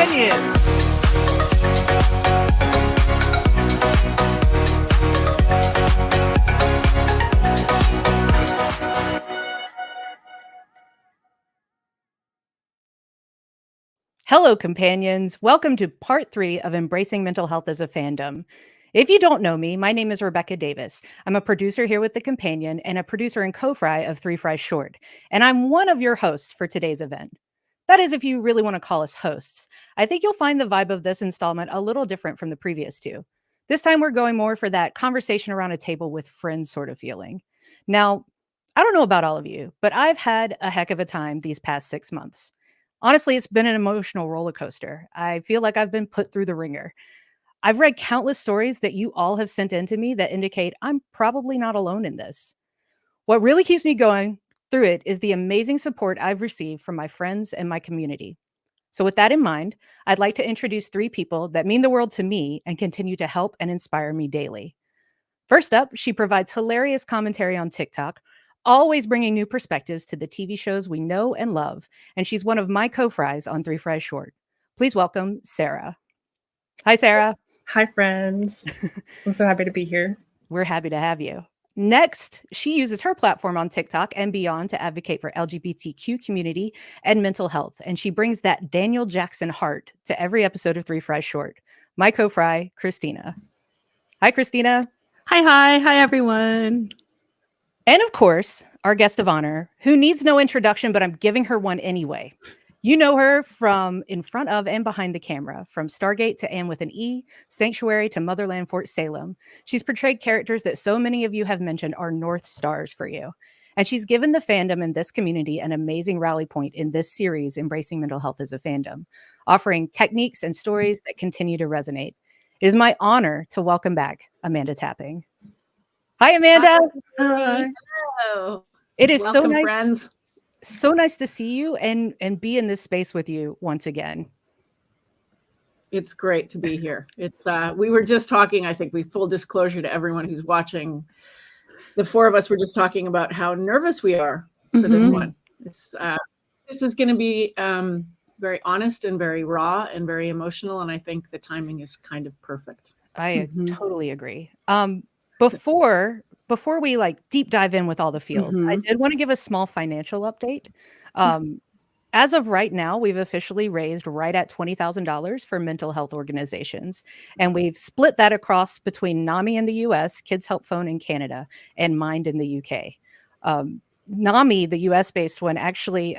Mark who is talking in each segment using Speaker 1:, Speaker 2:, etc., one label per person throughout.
Speaker 1: Companion.
Speaker 2: Hello, companions. Welcome to part 3 of Embracing Mental Health as a Fandom. If you don't know me, my name is Rebecca Davis. I'm a producer here with The Companion and a producer and co-fry of Three Fries Short. And I'm one of your hosts for today's event. That is, if you really want to call us hosts. I think you'll find the vibe of this installment a little different from the previous two. This time we're going more for that conversation around a table with friends sort of feeling. Now, I don't know about all of you, but I've had a heck of a time these past 6 months. Honestly, it's been an emotional roller coaster. I feel like I've been put through the ringer. I've read countless stories that you all have sent in to me that indicate I'm probably not alone in this. What really keeps me going through it is the amazing support I've received from my friends and my community. So, with that in mind, I'd like to introduce 3 people that mean the world to me and continue to help and inspire me daily. First up, she provides hilarious commentary on TikTok, always bringing new perspectives to the TV shows we know and love, and she's one of my co-fries on Three Fries Short. Please welcome Sarah. Hi, Sarah.
Speaker 3: Hi, friends. I'm so happy to be here.
Speaker 2: We're happy to have you. Next, she uses her platform on TikTok and beyond to advocate for LGBTQ community and mental health, and she brings that Daniel Jackson heart to every episode of Three Fries Short. My co-fry, Christina. Hi, Christina.
Speaker 4: Hi, everyone.
Speaker 2: And of course, our guest of honor, who needs no introduction, but I'm giving her one anyway. You know her from in front of and behind the camera, from Stargate to Anne with an E, Sanctuary to Motherland Fort Salem. She's portrayed characters that so many of you have mentioned are North Stars for you. And she's given the fandom in this community an amazing rally point in this series, Embracing Mental Health as a Fandom, offering techniques and stories that continue to resonate. It is my honor to welcome back Amanda Tapping. Hi, Amanda.
Speaker 4: Hi. Hello.
Speaker 2: It is
Speaker 4: Welcome,
Speaker 2: so nice,
Speaker 4: friends.
Speaker 2: So nice to see you and be in this space with you once again.
Speaker 4: It's great to be here. It's we were just talking, I think, full disclosure to everyone who's watching. The 4 of us were just talking about how nervous we are for this one. It's this is going to be very honest and very raw and very emotional, and I think the timing is kind of perfect.
Speaker 2: I totally agree. Before we deep dive in with all the feels, I did want to give a small financial update. As of right now, we've officially raised right at $20,000 for mental health organizations, and we've split that across between NAMI in the US, Kids Help Phone in Canada, and Mind in the UK. NAMI, the US-based one, actually,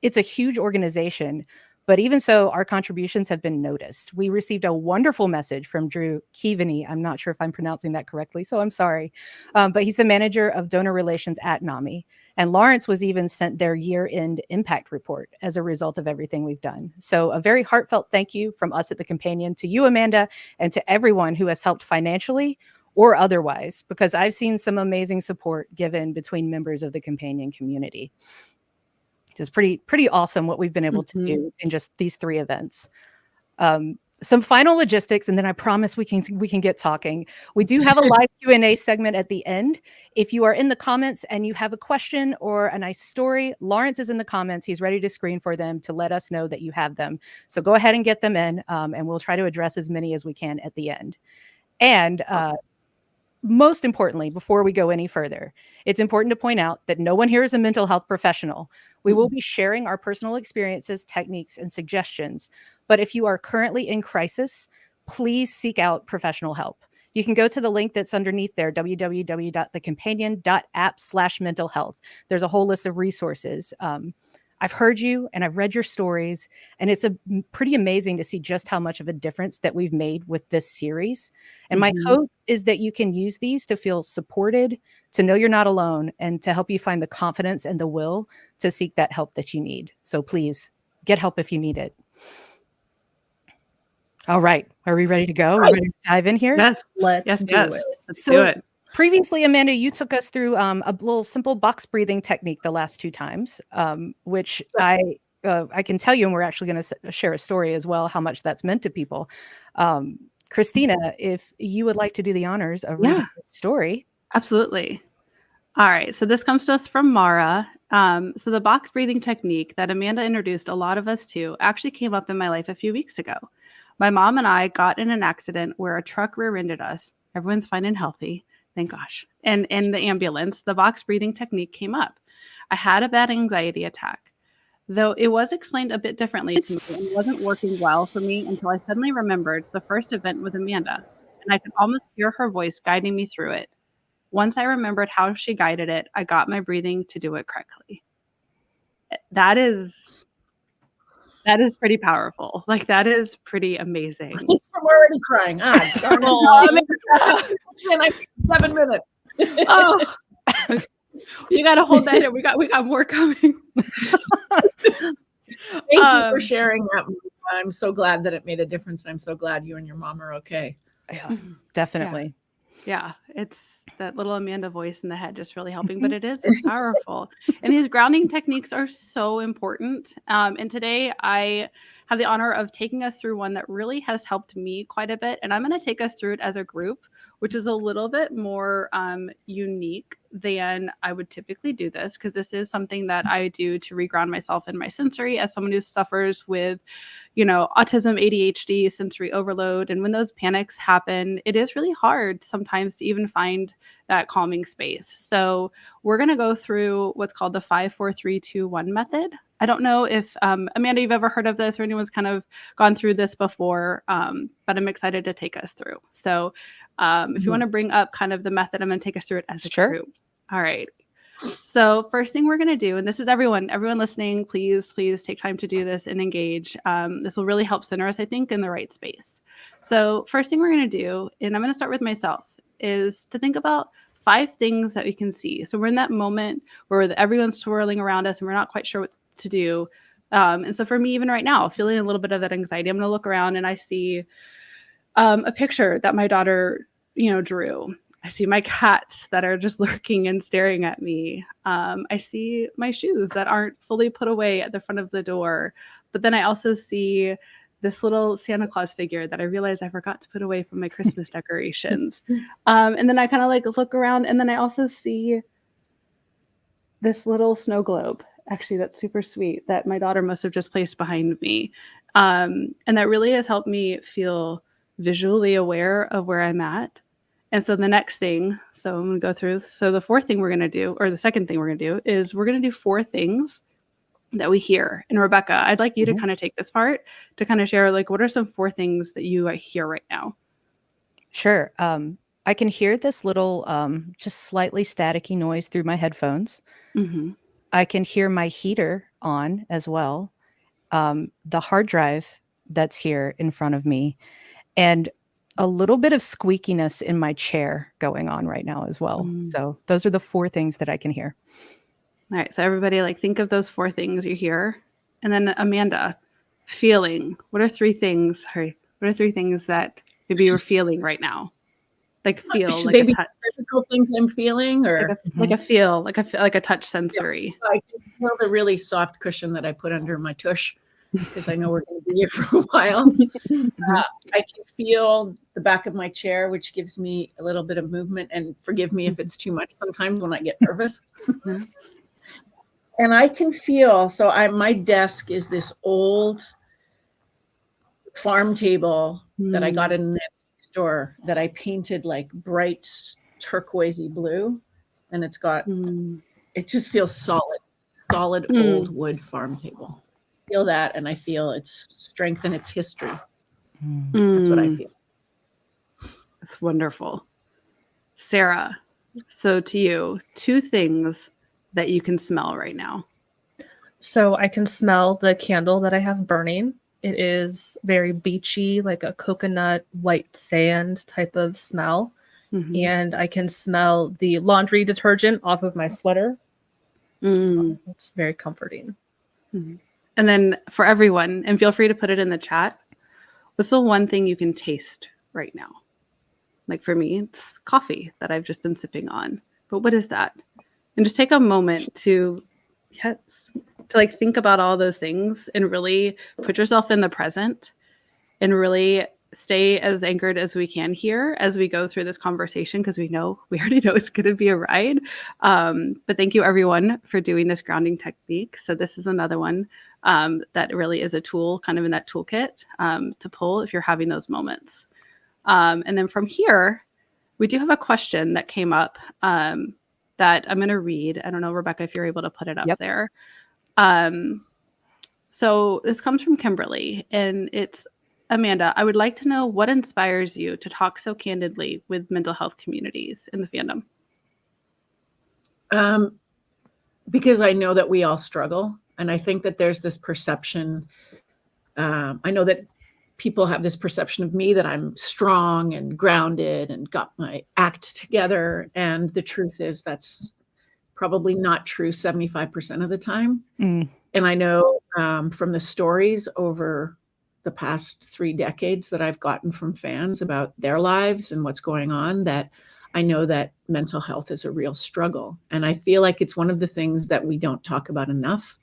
Speaker 2: it's a huge organization. But even so, our contributions have been noticed. We received a wonderful message from Drew Keaveney. I'm not sure if I'm pronouncing that correctly, so I'm sorry. But he's the manager of donor relations at NAMI. And Lawrence was even sent their year-end impact report as a result of everything we've done. So a very heartfelt thank you from us at The Companion to you, Amanda, and to everyone who has helped financially or otherwise, because I've seen some amazing support given between members of the Companion community. It's pretty awesome what we've been able to do in just these 3 events. Some final logistics, and then I promise we can get talking. We do have a live Q&A segment at the end. If you are in the comments and you have a question or a nice story, Lawrence is in the comments. He's ready to screen for them to let us know that you have them. So go ahead and get them in, and we'll try to address as many as we can at the end. And awesome. Most importantly, before we go any further, it's important to point out that no one here is a mental health professional. We will be sharing our personal experiences, techniques, and suggestions. But if you are currently in crisis, please seek out professional help. You can go to the link that's underneath there, www.thecompanion.app/mental health. There's a whole list of resources. I've heard you and I've read your stories, and it's pretty amazing to see just how much of a difference that we've made with this series. And my hope is that you can use these to feel supported, to know you're not alone, and to help you find the confidence and the will to seek that help that you need. So please get help if you need it. All right. Are we ready to go? Are we ready to dive in here?
Speaker 3: Yes. Let's do it.
Speaker 4: Let's do it.
Speaker 2: Previously, Amanda, you took us through a little simple box breathing technique the last 2 times, which I can tell you, and we're actually going to share a story as well, how much that's meant to people. Christina, if you would like to do the honors of reading the story.
Speaker 1: Absolutely. All right. So this comes to us from Mara. So the box breathing technique that Amanda introduced a lot of us to actually came up in my life a few weeks ago. My mom and I got in an accident where a truck rear-ended us. Everyone's fine and healthy, thank gosh. And in the ambulance, the box breathing technique came up. I had a bad anxiety attack, though it was explained a bit differently to me and wasn't working well for me until I suddenly remembered the first event with Amanda, and I could almost hear her voice guiding me through it. Once I remembered how she guided it, I got my breathing to do it correctly. That is pretty powerful. Like, that is pretty amazing.
Speaker 4: I'm already crying. Darn it.
Speaker 1: Oh,
Speaker 4: I 7 minutes.
Speaker 1: Oh, you got to hold that in. We got more coming.
Speaker 4: Thank you for sharing that. I'm so glad that it made a difference. I'm so glad you and your mom are okay.
Speaker 2: Yeah, definitely.
Speaker 1: Yeah, it's that little Amanda voice in the head just really helping, but it's powerful. And these grounding techniques are so important. And today I have the honor of taking us through one that really has helped me quite a bit. And I'm going to take us through it as a group, which is a little bit more unique than I would typically do this, because this is something that I do to reground myself in my sensory as someone who suffers with, autism, ADHD, sensory overload. And when those panics happen, it is really hard sometimes to even find that calming space. So we're going to go through what's called the 5, 4, 3, 2, 1 method. I don't know if, Amanda, you've ever heard of this or anyone's kind of gone through this before, but I'm excited to take us through. So if you want to bring up kind of the method, I'm going to take us through it as a group. All right. So first thing we're going to do, and this is everyone listening, please take time to do this and engage. This will really help center us, I think, in the right space. So first thing we're going to do, and I'm going to start with myself, is to think about 5 things that we can see. So we're in that moment where everyone's swirling around us and we're not quite sure what to do. And so for me, even right now, feeling a little bit of that anxiety, I'm going to look around and I see a picture that my daughter, drew. I see my cats that are just lurking and staring at me. I see my shoes that aren't fully put away at the front of the door. But then I also see this little Santa Claus figure that I realized I forgot to put away from my Christmas decorations. And then I kind of look around, and then I also see this little snow globe, actually, that's super sweet, that my daughter must have just placed behind me. And that really has helped me feel visually aware of where I'm at. And so the next thing, so I'm going to go through. So the fourth thing we're going to do, or the second thing we're going to do, is we're going to do 4 things that we hear. And Rebecca, I'd like you to kind of take this part to kind of share, what are some 4 things that you hear right now?
Speaker 2: Sure. I can hear this little, just slightly staticky noise through my headphones.
Speaker 1: Mm-hmm.
Speaker 2: I can hear my heater on as well. The hard drive that's here in front of me, and a little bit of squeakiness in my chair going on right now as well. So those are the 4 things that I can hear.
Speaker 1: All right. So everybody, think of those 4 things you hear. And then Amanda, feeling. What are 3 things? What are 3 things that maybe you're feeling right now? Feel.
Speaker 4: Should they be physical things I'm feeling, or
Speaker 1: a feel, like a touch sensory?
Speaker 4: Yeah, I can feel the really soft cushion that I put under my tush, because I know we're going to be here for a while. I can feel the back of my chair, which gives me a little bit of movement, and forgive me if it's too much sometimes when I get nervous. And I can feel, my desk is this old farm table that I got in the store that I painted bright turquoisey blue, and it's got, it just feels solid old wood farm table. Feel that, and I feel its strength and its history. That's what I feel.
Speaker 1: That's wonderful. Sarah, so to you, 2 things that you can smell right now.
Speaker 3: So I can smell the candle that I have burning. It is very beachy, like a coconut, white sand type of smell. And I can smell the laundry detergent off of my sweater. It's very comforting.
Speaker 1: And then for everyone, and feel free to put it in the chat, what's the one thing you can taste right now? For me, it's coffee that I've just been sipping on. But what is that? And just take a moment to think about all those things and really put yourself in the present and really stay as anchored as we can here as we go through this conversation, because we already know it's going to be a ride. But thank you everyone for doing this grounding technique. So this is another one that really is a tool kind of in that toolkit to pull if you're having those moments. And then from here, we do have a question that came up that I'm going to read. I don't know, Rebecca, if you're able to put it up there. So this comes from Kimberly, and it's, Amanda, I would like to know what inspires you to talk so candidly with mental health communities in the fandom?
Speaker 4: Because I know that we all struggle. And I think that there's this perception. I know that people have this perception of me that I'm strong and grounded and got my act together. And the truth is that's probably not true 75% of the time. And I know from the stories over the past 3 decades that I've gotten from fans about their lives and what's going on, that I know that mental health is a real struggle. And I feel like it's one of the things that we don't talk about enough.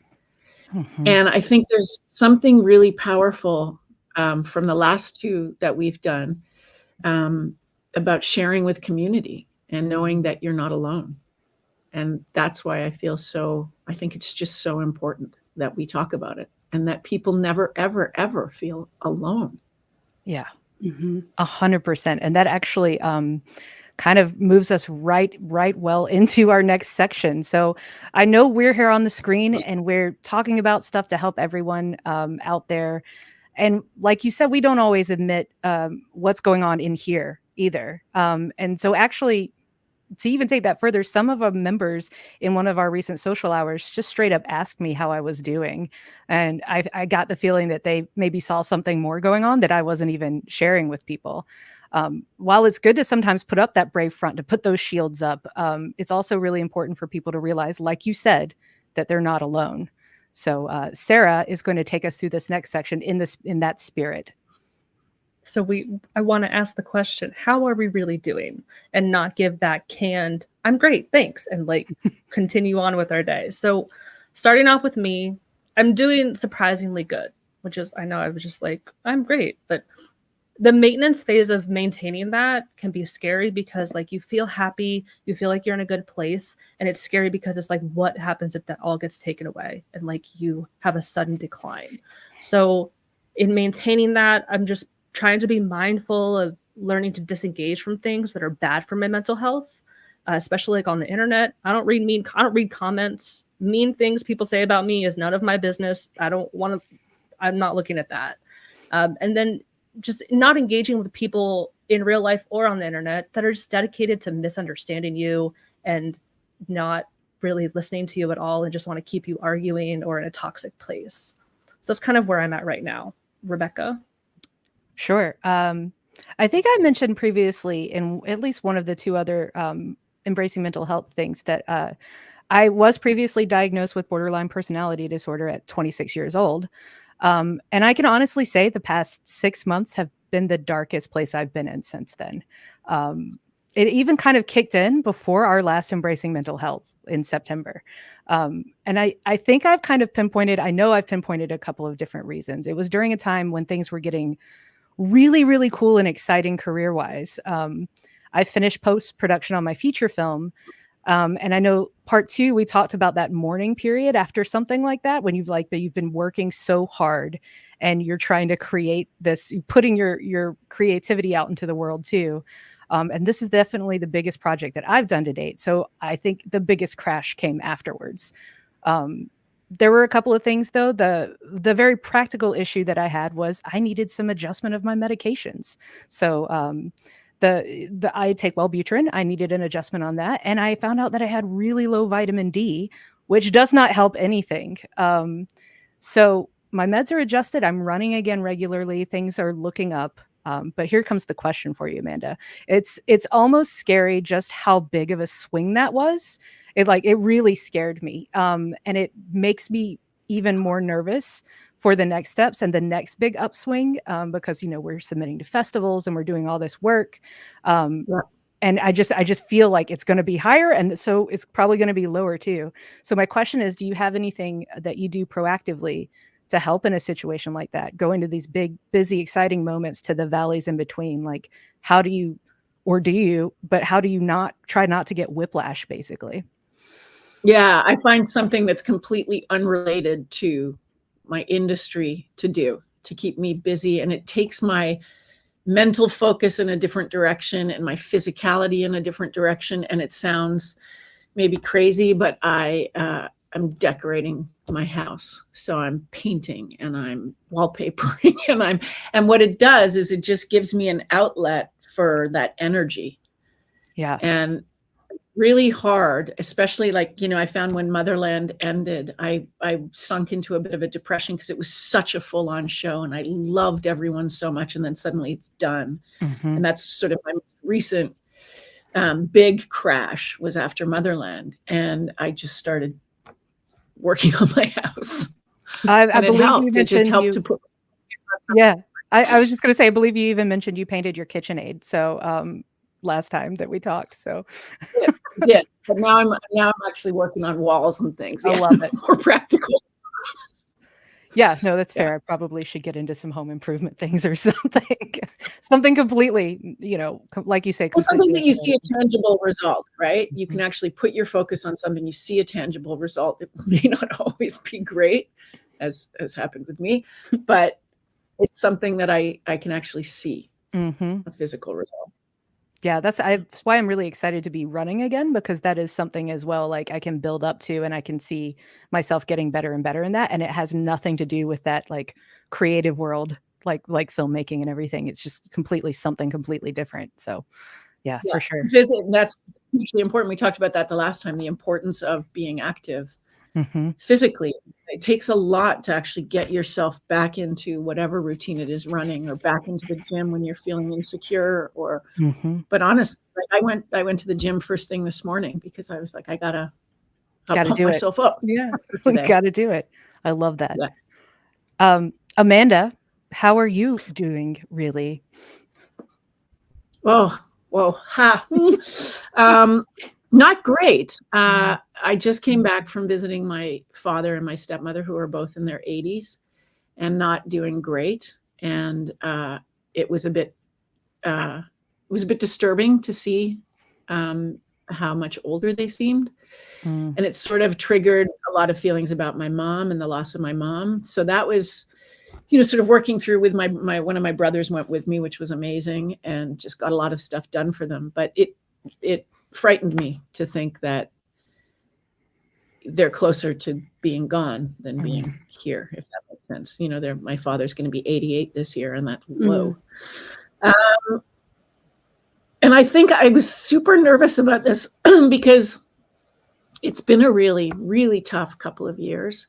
Speaker 4: And I think there's something really powerful from the last 2 that we've done about sharing with community and knowing that you're not alone. And that's why I think it's just so important that we talk about it and that people never, ever, ever feel alone.
Speaker 2: Yeah, 100%. And that actually kind of moves us right well into our next section. So I know we're here on the screen and we're talking about stuff to help everyone out there. And like you said, we don't always admit what's going on in here either. And so actually, to even take that further, some of our members in one of our recent social hours just straight up asked me how I was doing. And I got the feeling that they maybe saw something more going on that I wasn't even sharing with people. While it's good to sometimes put up that brave front, to put those shields up, it's also really important for people to realize, like you said, that they're not alone. So Sarah is going to take us through this next section in that spirit.
Speaker 3: So I want to ask the question, how are we really doing? And not give that canned, I'm great, thanks, and like continue on with our day. So starting off with me, I'm doing surprisingly good, which is, I know I was just like, I'm great. But the maintenance phase of maintaining that can be scary because like you feel happy, you feel like you're in a good place. And it's scary because it's like, what happens if that all gets taken away and like you have a sudden decline? So in maintaining that, I'm just trying to be mindful of learning to disengage from things that are bad for my mental health, especially like on the internet. I don't read comments. Mean things people say about me is none of my business. I'm not looking at that. And then just not engaging with people in real life or on the internet that are just dedicated to misunderstanding you and not really listening to you at all and just want to keep you arguing or in a toxic place. So that's kind of where I'm at right now. Rebecca?
Speaker 2: Sure. I think I mentioned previously in at least one of the 2 other embracing mental health things that I was previously diagnosed with borderline personality disorder at 26 years old. And I can honestly say the past 6 months have been the darkest place I've been in since then. It even kind of kicked in before our last embracing mental health in September. And I think I've pinpointed a couple of different reasons. It was during a time when things were getting really, really cool and exciting career-wise. I finished post-production on my feature film. And I know part 2, we talked about that mourning period after something like that, when you've been working so hard and you're trying to create this, putting your creativity out into the world too. And this is definitely the biggest project that I've done to date. So I think the biggest crash came afterwards. There were a couple of things though. The very practical issue that I had was I needed some adjustment of my medications. So I take Wellbutrin. I needed an adjustment on that. And I found out that I had really low vitamin D, which does not help anything. So my meds are adjusted. I'm running again regularly. Things are looking up. But here comes the question for you, Amanda. It's almost scary just how big of a swing that was. It really scared me. And it makes me even more nervous for the next steps and the next big upswing, because, we're submitting to festivals and we're doing all this work. And I just feel like it's going to be higher. And so it's probably going to be lower too. So my question is, do you have anything that you do proactively to help in a situation like that, going to these big, busy, exciting moments to the valleys in between. Like, how do you try not to get whiplash, basically?
Speaker 4: Yeah, I find something that's completely unrelated to my industry to do to keep me busy. And it takes my mental focus in a different direction and my physicality in a different direction. And it sounds maybe crazy, but I'm decorating my house. So I'm painting and I'm wallpapering and what it does is it just gives me an outlet for that energy.
Speaker 2: Yeah.
Speaker 4: And it's really hard, especially like, I found when Motherland ended, I sunk into a bit of a depression because it was such a full-on show and I loved everyone so much. And then suddenly it's done.
Speaker 2: Mm-hmm.
Speaker 4: And that's sort of my recent big crash was after Motherland. And I just started working on my house.
Speaker 2: I believe you mentioned
Speaker 4: it just helped to put.
Speaker 2: Yeah. I was just going to say, I believe you even mentioned you painted your KitchenAid. So, last time that we talked. So
Speaker 4: Yeah. But now I'm actually working on walls and things.
Speaker 2: I love it.
Speaker 4: More practical.
Speaker 2: Yeah, no, that's fair. I probably should get into some home improvement things or something. Something completely, like you say,
Speaker 4: Well, something that you see a
Speaker 2: unrelated.
Speaker 4: tangible result, right? You can actually put your focus on something, you see a tangible result. It may not always be great, as happened with me, but it's something that I can actually see a physical result.
Speaker 2: Yeah, that's why I'm really excited to be running again, because that is something as well, like I can build up to and I can see myself getting better and better in that. And it has nothing to do with that like creative world, like filmmaking and everything. It's just something completely different. So yeah, for sure.
Speaker 4: That's hugely important. We talked about that the last time, the importance of being active physically. It takes a lot to actually get yourself back into whatever routine it is running, or back into the gym when you're feeling insecure, or but honestly, I went to the gym first thing this morning because I was like, I gotta pump myself up.
Speaker 3: Yeah.
Speaker 2: Gotta do it. I love that.
Speaker 4: Yeah.
Speaker 2: Amanda, how are you doing, really?
Speaker 4: Oh, well, not great. I just came back from visiting my father and my stepmother, who are both in their 80s and not doing great. And it was a bit disturbing to see how much older they seemed. And it sort of triggered a lot of feelings about my mom and the loss of my mom. So that was, sort of working through with my one of my brothers went with me, which was amazing, and just got a lot of stuff done for them. But it frightened me to think that they're closer to being gone than being here, if that makes sense. My father's going to be 88 this year, and that's whoa. And I think I was super nervous about this because it's been a really, really tough couple of years.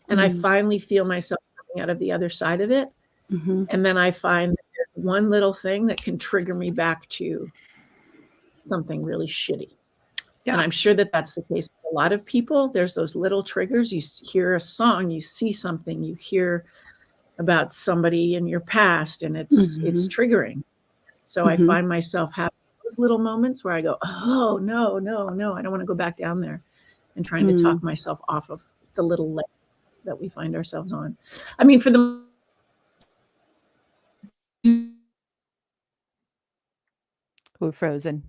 Speaker 4: And I finally feel myself coming out of the other side of it. And then I find that there's one little thing that can trigger me back to something really shitty. Yeah. And I'm sure that that's the case with a lot of people. There's those little triggers. You hear a song, you see something, you hear about somebody in your past, and it's triggering. So I find myself having those little moments where I go, oh, no, I don't want to go back down there, and trying to talk myself off of the little ledge that we find ourselves on. I mean, for the
Speaker 2: We're frozen.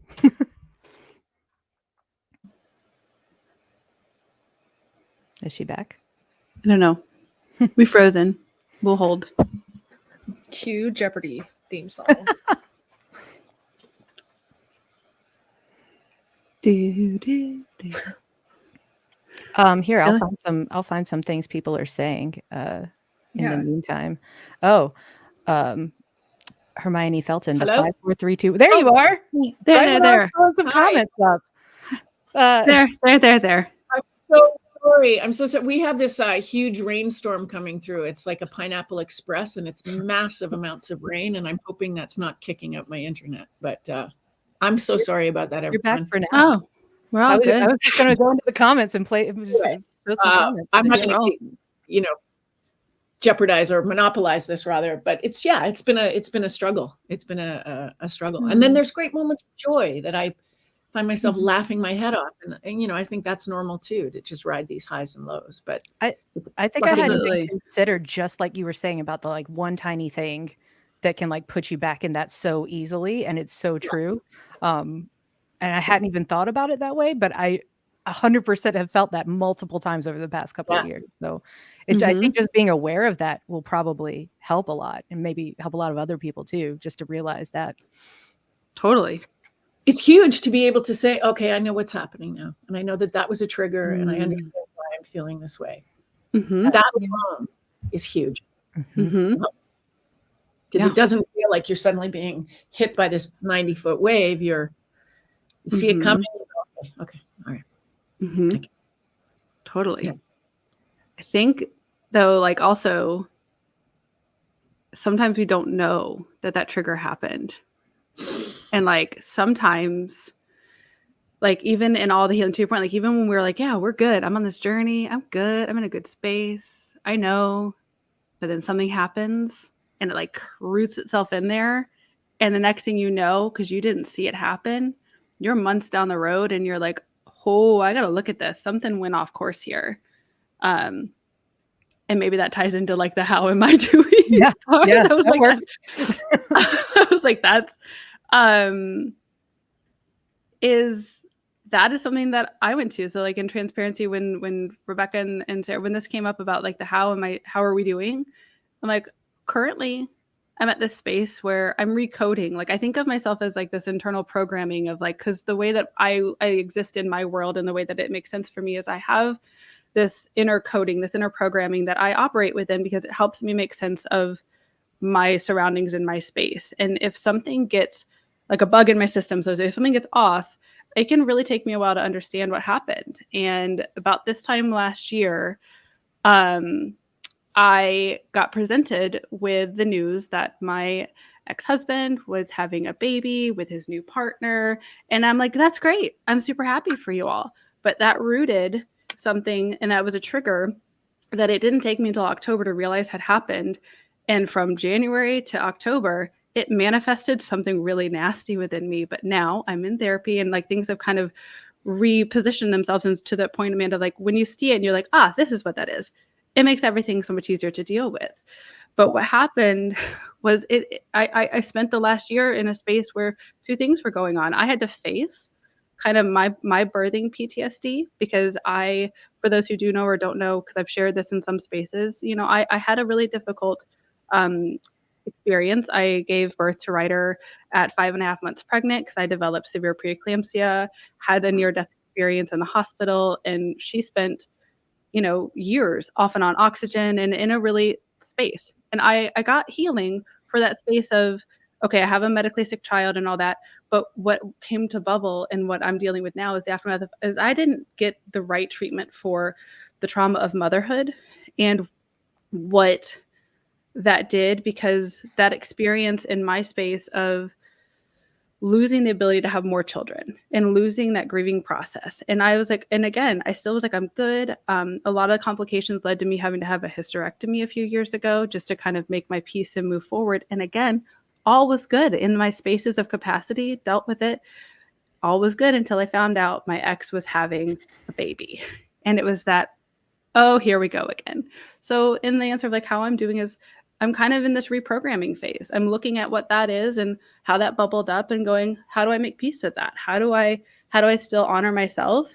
Speaker 2: Is she back?
Speaker 1: I don't know. We frozen. We'll hold.
Speaker 3: Cue Jeopardy theme song.
Speaker 2: Here, I'll find some things people are saying in the meantime. Oh, Hermione Felton, the 5432. There you are.
Speaker 1: There.
Speaker 2: Some comments up.
Speaker 1: There.
Speaker 4: I'm so sorry. We have this huge rainstorm coming through. It's like a Pineapple Express, and it's massive amounts of rain. And I'm hoping that's not kicking up my internet. But I'm so sorry about that, everyone.
Speaker 2: You're back for now.
Speaker 1: Oh, we're all good.
Speaker 2: I was just going to go into the comments and play. Some comments.
Speaker 4: I'm not going to, jeopardize or monopolize this, rather. But it's been a struggle. It's been a struggle. And then there's great moments of joy that I find myself laughing my head off. And, you know, I think that's normal too, to just ride these highs and lows. But
Speaker 2: I think I hadn't even considered, just like you were saying about the like one tiny thing that can like put you back in that so easily. And it's so true. And I hadn't even thought about it that way, but I 100% have felt that multiple times over the past couple of years. So it's, I think just being aware of that will probably help a lot, and maybe help a lot of other people too, just to realize that.
Speaker 1: Totally.
Speaker 4: It's huge to be able to say, okay, I know what's happening now. And I know that that was a trigger, and I understand why I'm feeling this way. That alone is huge. Because it doesn't feel like you're suddenly being hit by this 90-foot wave. You see it coming. Okay. All right.
Speaker 1: Okay. Totally. Yeah. I think though, like also sometimes we don't know that trigger happened. And like sometimes, like even in all the healing, to your point, like even when we're like, yeah, we're good. I'm on this journey. I'm good. I'm in a good space. I know. But then something happens and it like roots itself in there. And the next thing you know, because you didn't see it happen, you're months down the road and you're like, oh, I got to look at this. Something went off course here. And maybe that ties into like the how am I doing?
Speaker 2: Yeah. Yeah,
Speaker 1: that was
Speaker 2: that
Speaker 1: like
Speaker 2: works.
Speaker 1: I was like, that's that is something that I went to. So like in transparency, when Rebecca and Sarah, when this came up about like the how are we doing? I'm like, currently I'm at this space where I'm recoding. Like I think of myself as like this internal programming of like, because the way that I exist in my world and the way that it makes sense for me is I have this inner coding, this inner programming that I operate within because it helps me make sense of my surroundings and my space. And if something gets like a bug in my system, so if something gets off, it can really take me a while to understand what happened. And about this time last year, I got presented with the news that my ex-husband was having a baby with his new partner. And I'm like, that's great. I'm super happy for you all. But that rooted something, and that was a trigger that it didn't take me until October to realize had happened. And from January to October, it manifested something really nasty within me. But now I'm in therapy and like things have kind of repositioned themselves into that point, Amanda, like when you see it and you're like, this is what that is. It makes everything so much easier to deal with. But what happened was I spent the last year in a space where two things were going on. I had to face kind of my birthing PTSD because for those who do know or don't know, because I've shared this in some spaces, you know, I had a really difficult experience. I gave birth to Ryder at 5.5 months pregnant because I developed severe preeclampsia, had a near-death experience in the hospital, and she spent, you know, years off and on oxygen and in a really space. And I got healing for that space of, okay, I have a medically sick child and all that. But what came to bubble and what I'm dealing with now is the aftermath of, is I didn't get the right treatment for the trauma of motherhood and what that did, because that experience in my space of losing the ability to have more children and losing that grieving process. And I was like, and again, I still was like, I'm good. A lot of the complications led to me having to have a hysterectomy a few years ago just to kind of make my peace and move forward. And again, all was good in my spaces of capacity, dealt with it. All was good until I found out my ex was having a baby. And it was that, oh, here we go again. So in the answer of like how I'm doing is I'm kind of in this reprogramming phase. I'm looking at what that is and how that bubbled up and going, how do I make peace with that? How do I still honor myself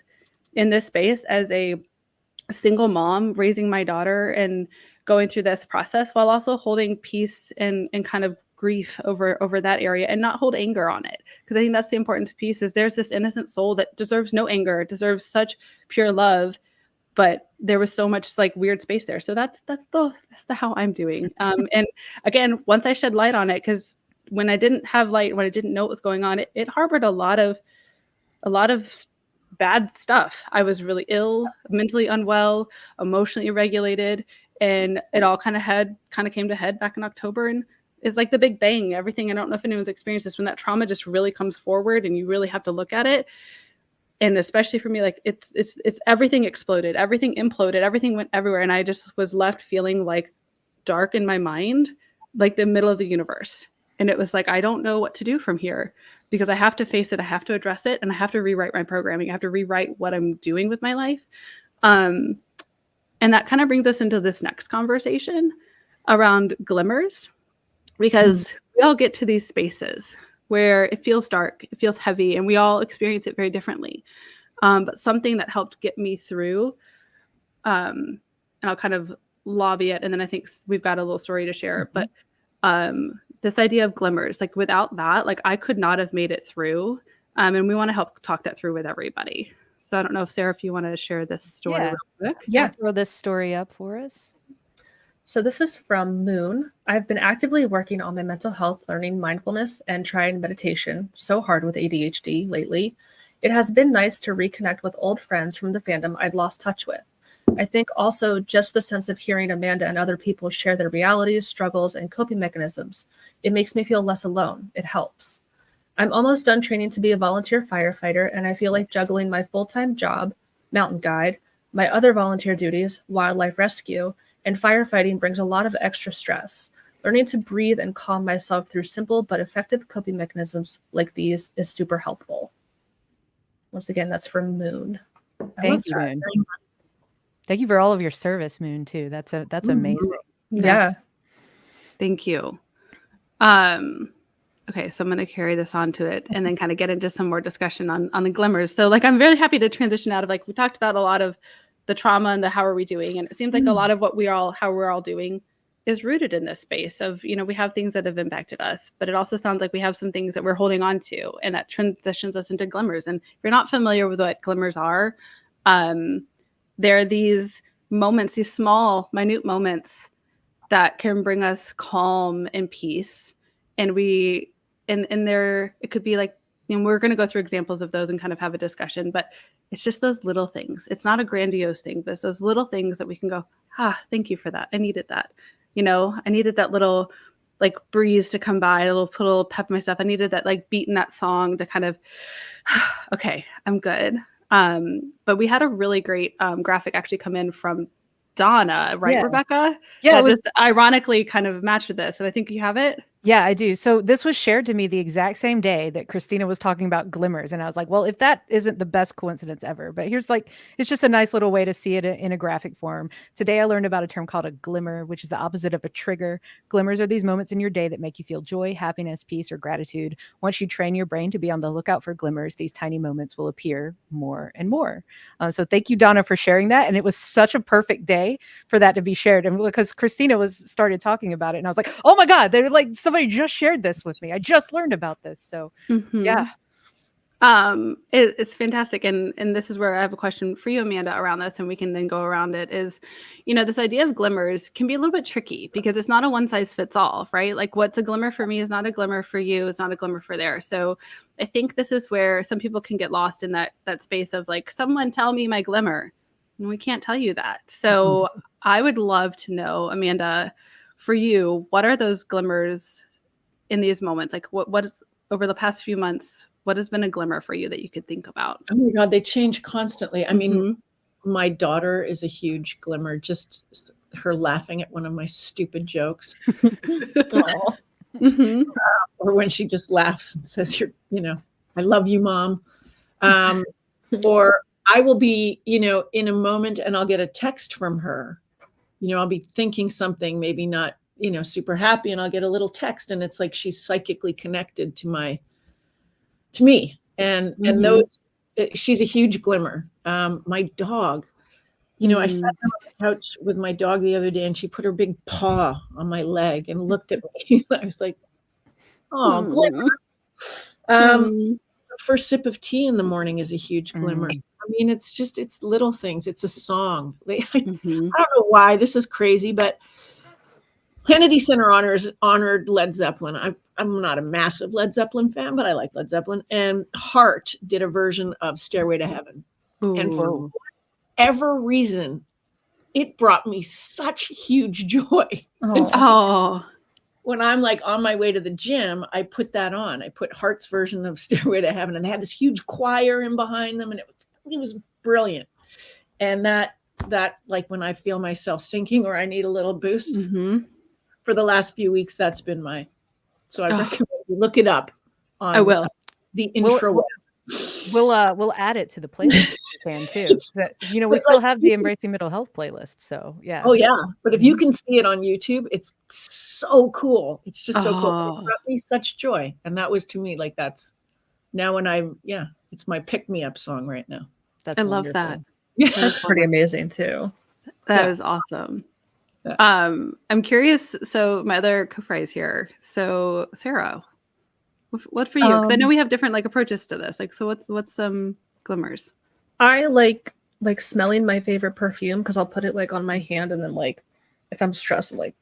Speaker 1: in this space as a single mom raising my daughter and going through this process while also holding peace and kind of grief over that area and not hold anger on it? Because I think that's the important piece is there's this innocent soul that deserves no anger. It deserves such pure love. But there was so much like weird space there. So that's the how I'm doing. And again, once I shed light on it, because when I didn't have light, when I didn't know what was going on, it harbored a lot of bad stuff. I was really ill, mentally unwell, emotionally irregulated, and it all kind of came to head back in October. And it's like the big bang. Everything. I don't know if anyone's experienced this, when that trauma just really comes forward and you really have to look at it. And especially for me, like it's everything exploded, everything imploded, everything went everywhere. And I just was left feeling like dark in my mind, like the middle of the universe. And it was like, I don't know what to do from here because I have to face it, I have to address it, and I have to rewrite my programming. I have to rewrite what I'm doing with my life. And that kind of brings us into this next conversation around glimmers, because we all get to these spaces where it feels dark, it feels heavy, and we all experience it very differently. But something that helped get me through, and I'll kind of lobby it, and then I think we've got a little story to share. But this idea of glimmers, like without that, like I could not have made it through. And we want to help talk that through with everybody. So I don't know if Sarah, if you want to share this story real quick.
Speaker 3: Yeah.
Speaker 2: Throw this story up for us.
Speaker 3: So this is from Moon. I've been actively working on my mental health, learning mindfulness, and trying meditation so hard with ADHD lately. It has been nice to reconnect with old friends from the fandom I'd lost touch with. I think also just the sense of hearing Amanda and other people share their realities, struggles, and coping mechanisms. It makes me feel less alone. It helps. I'm almost done training to be a volunteer firefighter, and I feel like juggling my full-time job, mountain guide, my other volunteer duties, wildlife rescue, and firefighting brings a lot of extra stress. Learning to breathe and calm myself through simple but effective coping mechanisms like these is super helpful. Once again, that's from Moon.
Speaker 2: Thank you, Moon. Thank you for all of your service, Moon, too. That's amazing.
Speaker 3: Yeah.
Speaker 1: Yes. Thank you. Okay, so I'm going to carry this on to it and then kind of get into some more discussion on the glimmers. So like, I'm very happy to transition out of, like, we talked about a lot of the trauma and the how are we doing. And it seems like a lot of what how we're all doing is rooted in this space of, we have things that have impacted us, but it also sounds like we have some things that we're holding on to, and that transitions us into glimmers. And if you're not familiar with what glimmers are, they're these moments, these small, minute moments that can bring us calm and peace. And it could be like, we're going to go through examples of those and kind of have a discussion, but it's just those little things. It's not a grandiose thing, but it's those little things that we can go, thank you for that. I needed that. I needed that little like breeze to come by, put a little pep in my stuff. I needed that like beat in that song to kind of, okay, I'm good. But we had a really great graphic actually come in from Donna, right, Rebecca?
Speaker 2: Yeah,
Speaker 1: that just ironically kind of matched with this. And I think you have it.
Speaker 2: Yeah, I do. So this was shared to me the exact same day that Christina was talking about glimmers. And I was like, well, if that isn't the best coincidence ever, but here's it's just a nice little way to see it in a graphic form. Today, I learned about a term called a glimmer, which is the opposite of a trigger. Glimmers are these moments in your day that make you feel joy, happiness, peace, or gratitude. Once you train your brain to be on the lookout for glimmers, these tiny moments will appear more and more. So thank you, Donna, for sharing that. And it was such a perfect day for that to be shared. And because Christina started talking about it, and I was like, oh my God, they're like, somebody just shared this with me. I just learned about this. So yeah.
Speaker 1: It's fantastic. And this is where I have a question for you, Amanda, around this, and we can then go around it is, this idea of glimmers can be a little bit tricky because it's not a one size fits all, right? Like what's a glimmer for me is not a glimmer for you, is not a glimmer for there. So I think this is where some people can get lost in that space of like, someone tell me my glimmer. And we can't tell you that. So I would love to know, Amanda, for you, what are those glimmers in these moments? Like what is over the past few months, what has been a glimmer for you that you could think about?
Speaker 4: Oh my God, they change constantly. I mean, my daughter is a huge glimmer, just her laughing at one of my stupid jokes. Or when she just laughs and says, I love you, Mom. Or I will be, in a moment and I'll get a text from her. I'll be thinking something, maybe not, super happy, and I'll get a little text, and it's like she's psychically connected to me. And those, she's a huge glimmer. My dog, I sat down on the couch with my dog the other day, and she put her big paw on my leg and looked at me. I was like, oh, glimmer. The first sip of tea in the morning is a huge glimmer. I mean, it's little things. It's a song. I don't know why this is crazy, but Kennedy Center honored Led Zeppelin. I'm not a massive Led Zeppelin fan, but I like Led Zeppelin. And Heart did a version of Stairway to Heaven. Ooh. And for whatever reason, it brought me such huge joy. So when I'm like on my way to the gym, I put that on. I put Heart's version of Stairway to Heaven, and they had this huge choir in behind them, and it was brilliant. And that like when I feel myself sinking or I need a little boost, for the last few weeks, that's been so I recommend you look it up.
Speaker 1: I will.
Speaker 4: the intro.
Speaker 2: We'll add it to the playlist if we can too. We still have the Embracing Mental Health playlist, so yeah.
Speaker 4: Oh yeah, but if you can see it on YouTube, it's so cool. It's just so cool. It brought me such joy, and that was to me like that's now when it's my pick me up song right now.
Speaker 2: That's
Speaker 1: I
Speaker 2: wonderful.
Speaker 1: love that.
Speaker 3: That's pretty amazing too.
Speaker 1: That is awesome. Yeah. I'm curious. So my other co-fry is here. So Sarah, what for you? Because I know we have different like approaches to this. Like, so what's some glimmers?
Speaker 3: I like smelling my favorite perfume because I'll put it like on my hand and then like if I'm stressed, I'm like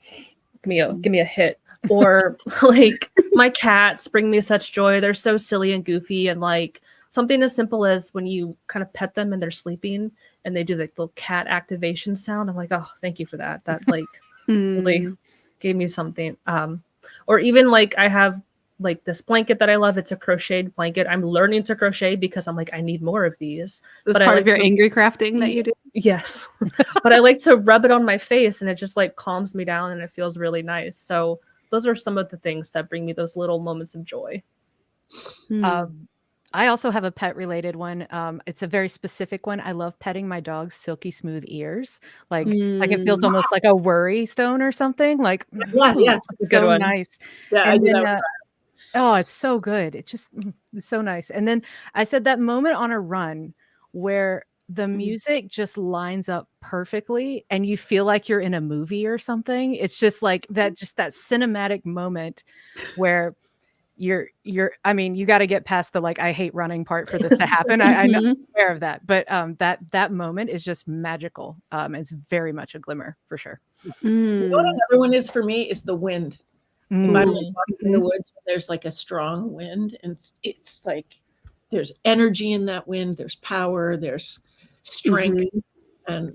Speaker 3: give me a hit. Or like my cats bring me such joy. They're so silly and goofy, and like something as simple as when you kind of pet them and they're sleeping and they do like little cat activation sound. I'm like, oh, thank you for that. That like really gave me something. Or even like I have like this blanket that I love. It's a crocheted blanket. I'm learning to crochet because I'm like, I need more of these.
Speaker 1: That's part of your angry crafting that you do?
Speaker 3: Yes. But I like to rub it on my face and it just like calms me down and it feels really nice. So those are some of the things that bring me those little moments of joy.
Speaker 2: I also have a pet related one. It's a very specific one. I love petting my dog's silky smooth ears. Like it feels almost like a worry stone or something. Like
Speaker 3: it's so
Speaker 2: nice.
Speaker 4: Yeah,
Speaker 2: and
Speaker 4: I do
Speaker 2: then,
Speaker 4: that.
Speaker 2: Oh, it's so good. It's so nice. And then I said that moment on a run where the music just lines up perfectly and you feel like you're in a movie or something. It's just like that cinematic moment where you got to get past the like I hate running part for this to happen. I know, I'm aware of that, but that moment is just magical. It's very much a glimmer for sure.
Speaker 4: You know what another one is for me is the wind. If I'm like walking in the woods, there's like a strong wind, and it's like there's energy in that wind. There's power. There's strength, and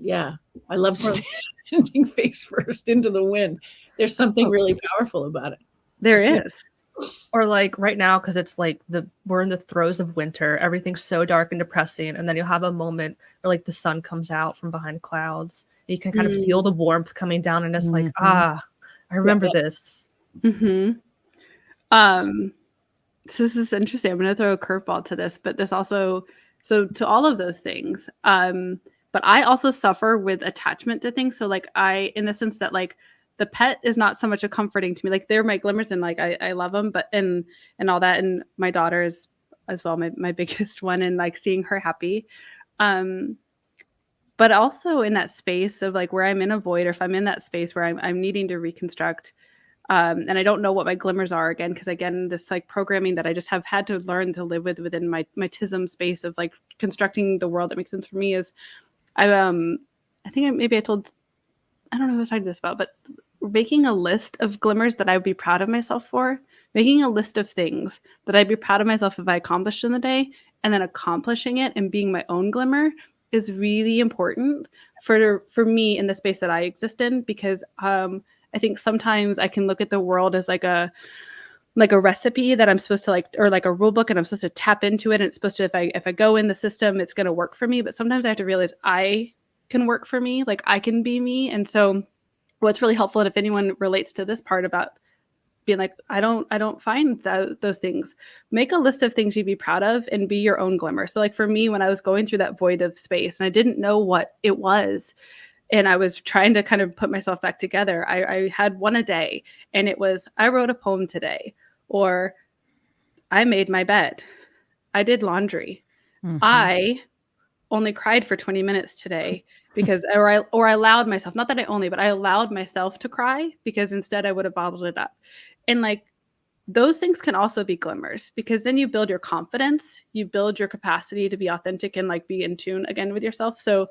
Speaker 4: I love standing face first into the wind. There's something really powerful about it.
Speaker 1: There is.
Speaker 3: Or like right now, because it's like we're in the throes of winter, everything's so dark and depressing, and then you'll have a moment where like the sun comes out from behind clouds, and you can kind of feel the warmth coming down, and it's like I remember this.
Speaker 1: So this is interesting. I'm going to throw a curveball to this, but this also to all of those things. But I also suffer with attachment to things. So like in the sense that like the pet is not so much a comforting to me. Like they're my glimmers and like I love them, but and all that. And my daughter is as well my biggest one, and like seeing her happy. But also in that space of like where I'm in a void, or if I'm in that space where I'm needing to reconstruct, and I don't know what my glimmers are again, because again, this like programming that I just have had to learn to live with within my TISM space of like constructing the world that makes sense for me is I think I told, I don't know who I was talking this about, but making a list of glimmers that I would be proud of myself for, making a list of things that I'd be proud of myself if I accomplished in the day, and then accomplishing it and being my own glimmer is really important for me in the space that I exist in, because I think sometimes I can look at the world as like a recipe that I'm supposed to like, or like a rule book, and I'm supposed to tap into it, and it's supposed to, if I go in the system, it's going to work for me. But sometimes I have to realize I can work for me, like I can be me. And so what's really helpful, and if anyone relates to this part about being like, I don't find those things, make a list of things you'd be proud of and be your own glimmer. So like for me, when I was going through that void of space and I didn't know what it was, and I was trying to kind of put myself back together, I had one a day, and it was, I wrote a poem today, or I made my bed, I did laundry, I only cried for 20 minutes today because, or I allowed myself, not that I only, but I allowed myself to cry, because instead I would have bottled it up. And like, those things can also be glimmers, because then you build your confidence, you build your capacity to be authentic and like be in tune again with yourself. So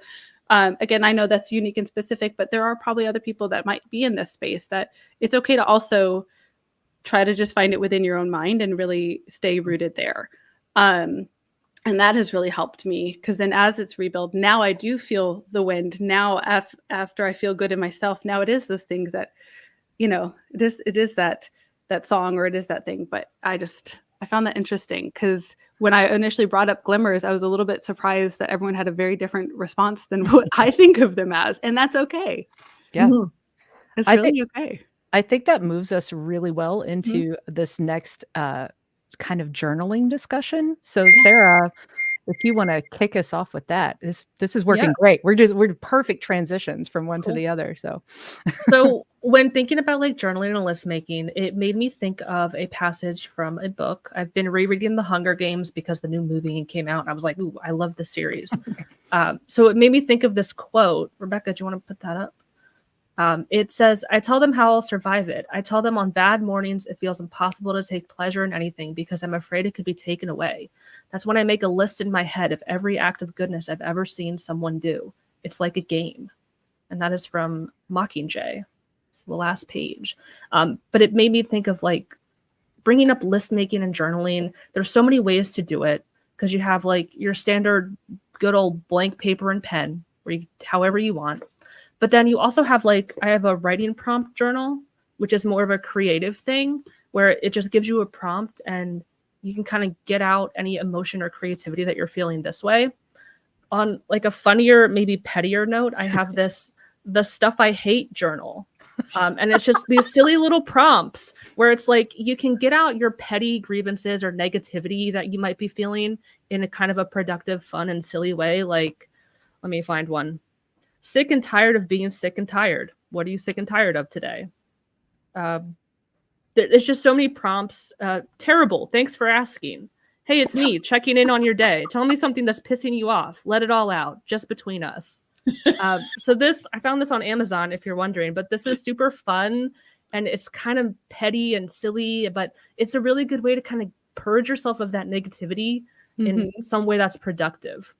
Speaker 1: again, I know that's unique and specific, but there are probably other people that might be in this space that it's okay to also try to just find it within your own mind and really stay rooted there. And that has really helped me, because then as it's rebuilt, now I do feel the wind. Now after I feel good in myself, now it is those things that, it is that song, or it is that thing. But I found that interesting, because when I initially brought up glimmers, I was a little bit surprised that everyone had a very different response than what I think of them as. And that's okay.
Speaker 2: Yeah.
Speaker 1: It's really okay.
Speaker 2: I think that moves us really well into this next kind of journaling discussion. So Sarah, if you want to kick us off with that, this is working great. We're perfect transitions from one to the other.
Speaker 3: So when thinking about like journaling and list making, it made me think of a passage from a book. I've been rereading The Hunger Games because the new movie came out. And I was like, ooh, I love the series. So it made me think of this quote. Rebecca, do you want to put that up? It says, I tell them how I'll survive it. I tell them on bad mornings it feels impossible to take pleasure in anything because I'm afraid it could be taken away. That's when I make a list in my head of every act of goodness I've ever seen someone do. It's like a game. And that is from Mockingjay. It's the last page. But it made me think of like bringing up list making and journaling. There's so many ways to do it because you have like your standard good old blank paper and pen, however you want. But then you also have like, I have a writing prompt journal, which is more of a creative thing where it just gives you a prompt and you can kind of get out any emotion or creativity that you're feeling this way. On like a funnier, maybe pettier note, I have the stuff I hate journal. And it's just these silly little prompts where it's like you can get out your petty grievances or negativity that you might be feeling in a kind of a productive, fun, and silly way. Like, let me find one. Sick and tired of being sick and tired. What are you sick and tired of today? There's just so many prompts. Terrible. Thanks for asking. Hey, it's me checking in on your day. Tell me something that's pissing you off. Let it all out, just between us. So I found this on Amazon, if you're wondering, but this is super fun and it's kind of petty and silly, but it's a really good way to kind of purge yourself of that negativity in some way that's productive.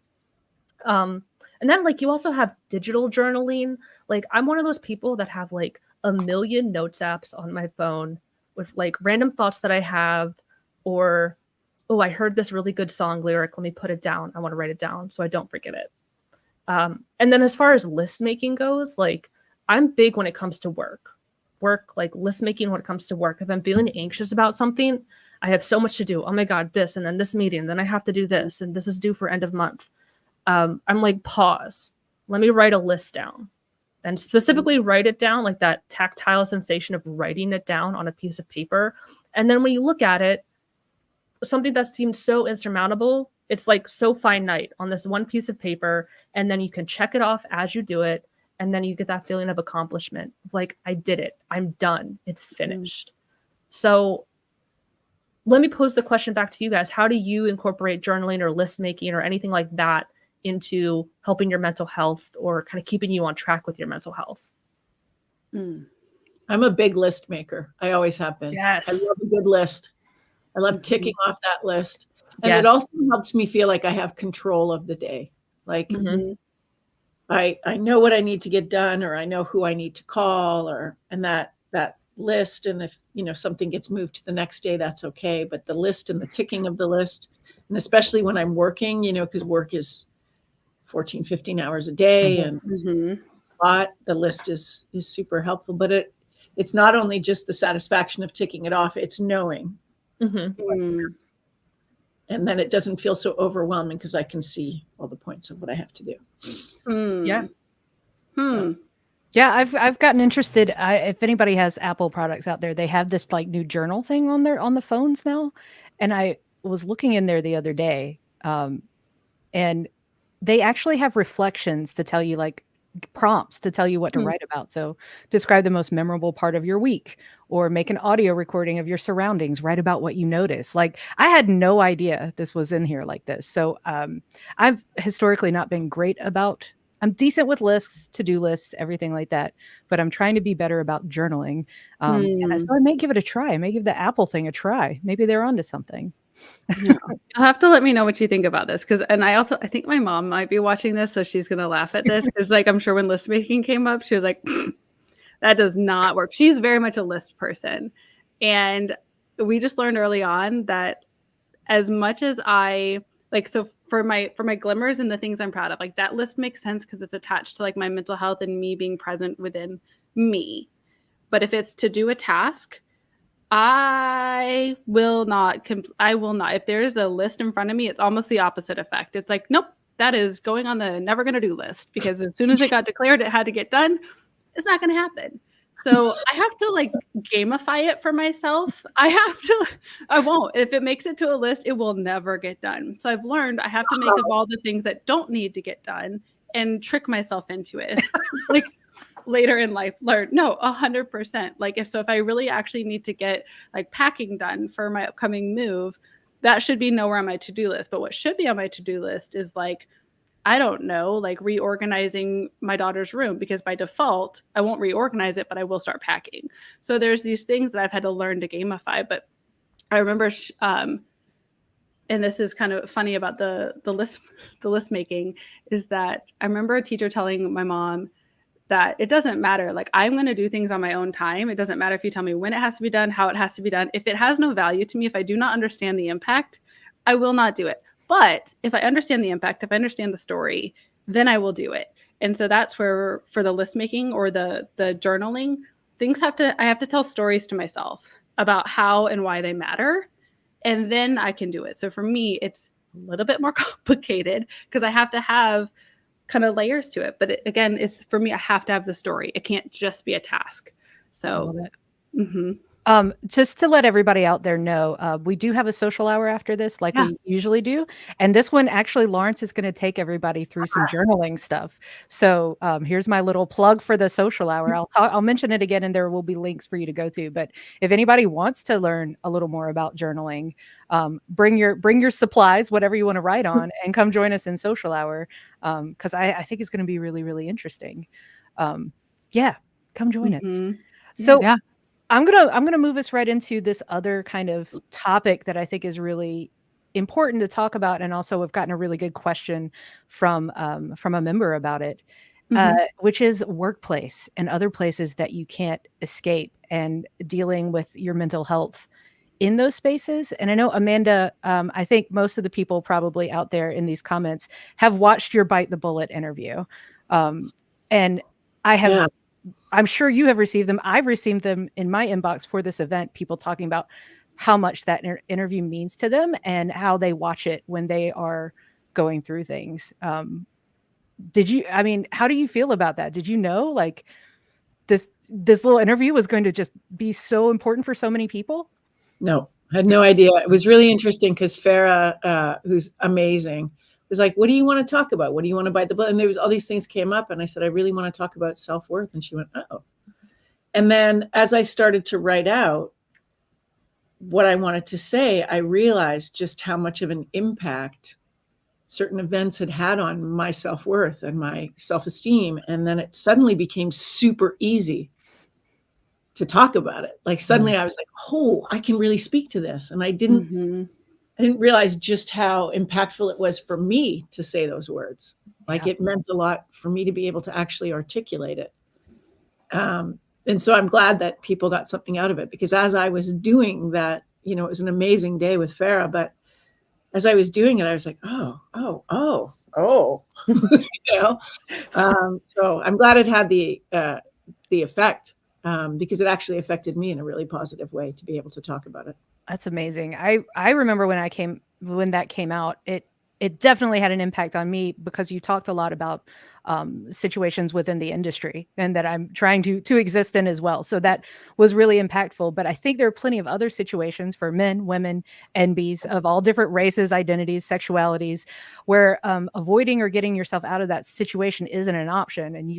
Speaker 3: And then like you also have digital journaling. Like I'm one of those people that have like a million notes apps on my phone with like random thoughts that I have, or, oh, I heard this really good song lyric. Let me put it down. I want to write it down so I don't forget it. And then as far as list making goes, like I'm big when it comes to work, like list making when it comes to work. If I'm feeling anxious about something, I have so much to do. Oh my God, this, and then this meeting, then I have to do this, and this is due for end of month. I'm like, pause. Let me write a list down and specifically write it down, like that tactile sensation of writing it down on a piece of paper. And then when you look at it, something that seems so insurmountable, it's like so finite on this one piece of paper. And then you can check it off as you do it. And then you get that feeling of accomplishment. Like, I did it. I'm done. It's finished. So let me pose the question back to you guys. How do you incorporate journaling or list making or anything like that into helping your mental health or kind of keeping you on track with your mental health?
Speaker 4: I'm a big list maker. I always have been.
Speaker 3: Yes.
Speaker 4: I love a good list. I love ticking off that list. And it also helps me feel like I have control of the day. Like I know what I need to get done, or I know who I need to call, and that list. And if, something gets moved to the next day, that's okay. But the list and the ticking of the list, and especially when I'm working, because work is 14, 15 hours a day and a lot, the list is super helpful. But it's not only just the satisfaction of ticking it off, it's knowing. And then it doesn't feel so overwhelming because I can see all the points of what I have to do.
Speaker 2: Yeah, I've gotten interested. If anybody has Apple products out there, they have this like new journal thing on the phones now. And I was looking in there the other day, and they actually have reflections to tell you, like prompts to tell you what to write about. So describe the most memorable part of your week, or make an audio recording of your surroundings, write about what you notice. Like I had no idea this was in here like this. So I've historically not been great about, I'm decent with lists, to-do lists, everything like that, but I'm trying to be better about journaling. And so I may give it a try. I may give the Apple thing a try. Maybe they're onto something.
Speaker 1: You'll have to let me know what you think about this, and I think my mom might be watching this, so she's gonna laugh at this, because like I'm sure when list making came up, she was like, that does not work. She's very much a list person, and we just learned early on that as much as I like, so for my glimmers and the things I'm proud of, like that list makes sense because it's attached to like my mental health and me being present within me. But if it's to do a task, I will not. If there's a list in front of me, it's almost the opposite effect. It's like, nope, that is going on the never going to do list, because as soon as it got declared it had to get done, it's not going to happen. So I have to like gamify it for myself. I won't. If it makes it to a list, it will never get done. So I've learned I have to make of all the things that don't need to get done and trick myself into it. It's like later in life, learn, no, 100%. Like if I really actually need to get like packing done for my upcoming move, that should be nowhere on my to-do list. But what should be on my to-do list is like, I don't know, like reorganizing my daughter's room, because by default, I won't reorganize it, but I will start packing. So there's these things that I've had to learn to gamify. But I remember, and this is kind of funny about the list making, is that I remember a teacher telling my mom that it doesn't matter. Like, I'm going to do things on my own time. It doesn't matter if you tell me when it has to be done, how it has to be done. If it has no value to me, if I do not understand the impact, I will not do it. But if I understand the impact, if I understand the story, then I will do it. And so that's where, for the list making or the journaling, I have to tell stories to myself about how and why they matter. And then I can do it. So for me, it's a little bit more complicated because I have to have kind of layers to it. But again, it's for me, I have to have the story. It can't just be a task. So,
Speaker 2: just to let everybody out there know, we do have a social hour after this, like we usually do. And this one, actually, Lawrence is going to take everybody through some journaling stuff. So here's my little plug for the social hour. I'll mention it again, and there will be links for you to go to. But if anybody wants to learn a little more about journaling, bring your supplies, whatever you want to write on, and come join us in social hour, because I think it's going to be really, really interesting. Come join us. So I'm gonna move us right into this other kind of topic that I think is really important to talk about, and also we've gotten a really good question from a member about it, which is workplace and other places that you can't escape, and dealing with your mental health in those spaces. And I know, Amanda, I think most of the people probably out there in these comments have watched your Bite the Bullet interview, and I have. Yeah. I'm sure you have received them. I've received them in my inbox for this event, people talking about how much that interview means to them and how they watch it when they are going through things. How do you feel about that? Did you know, like, this little interview was going to just be so important for so many people?
Speaker 4: No, I had no idea. It was really interesting because Farah, who's amazing, was like, what do you want to talk about? What do you want to bite the bullet? And there was all these things came up, and I said, I really want to talk about self-worth. And she went, oh. And then as I started to write out what I wanted to say, I realized just how much of an impact certain events had on my self-worth and my self-esteem. And then it suddenly became super easy to talk about it. Like suddenly I was like, oh, I can really speak to this. And I didn't realize just how impactful it was for me to say those words. Like it meant a lot for me to be able to actually articulate it. And so I'm glad that people got something out of it, because as I was doing that, it was an amazing day with Farah, but as I was doing it, I was like, oh. So I'm glad it had the effect, because it actually affected me in a really positive way to be able to talk about it.
Speaker 2: That's amazing. I remember when that came out, it definitely had an impact on me, because you talked a lot about situations within the industry and that I'm trying to exist in as well. So that was really impactful. But I think there are plenty of other situations for men, women, NBs of all different races, identities, sexualities, where avoiding or getting yourself out of that situation isn't an option. And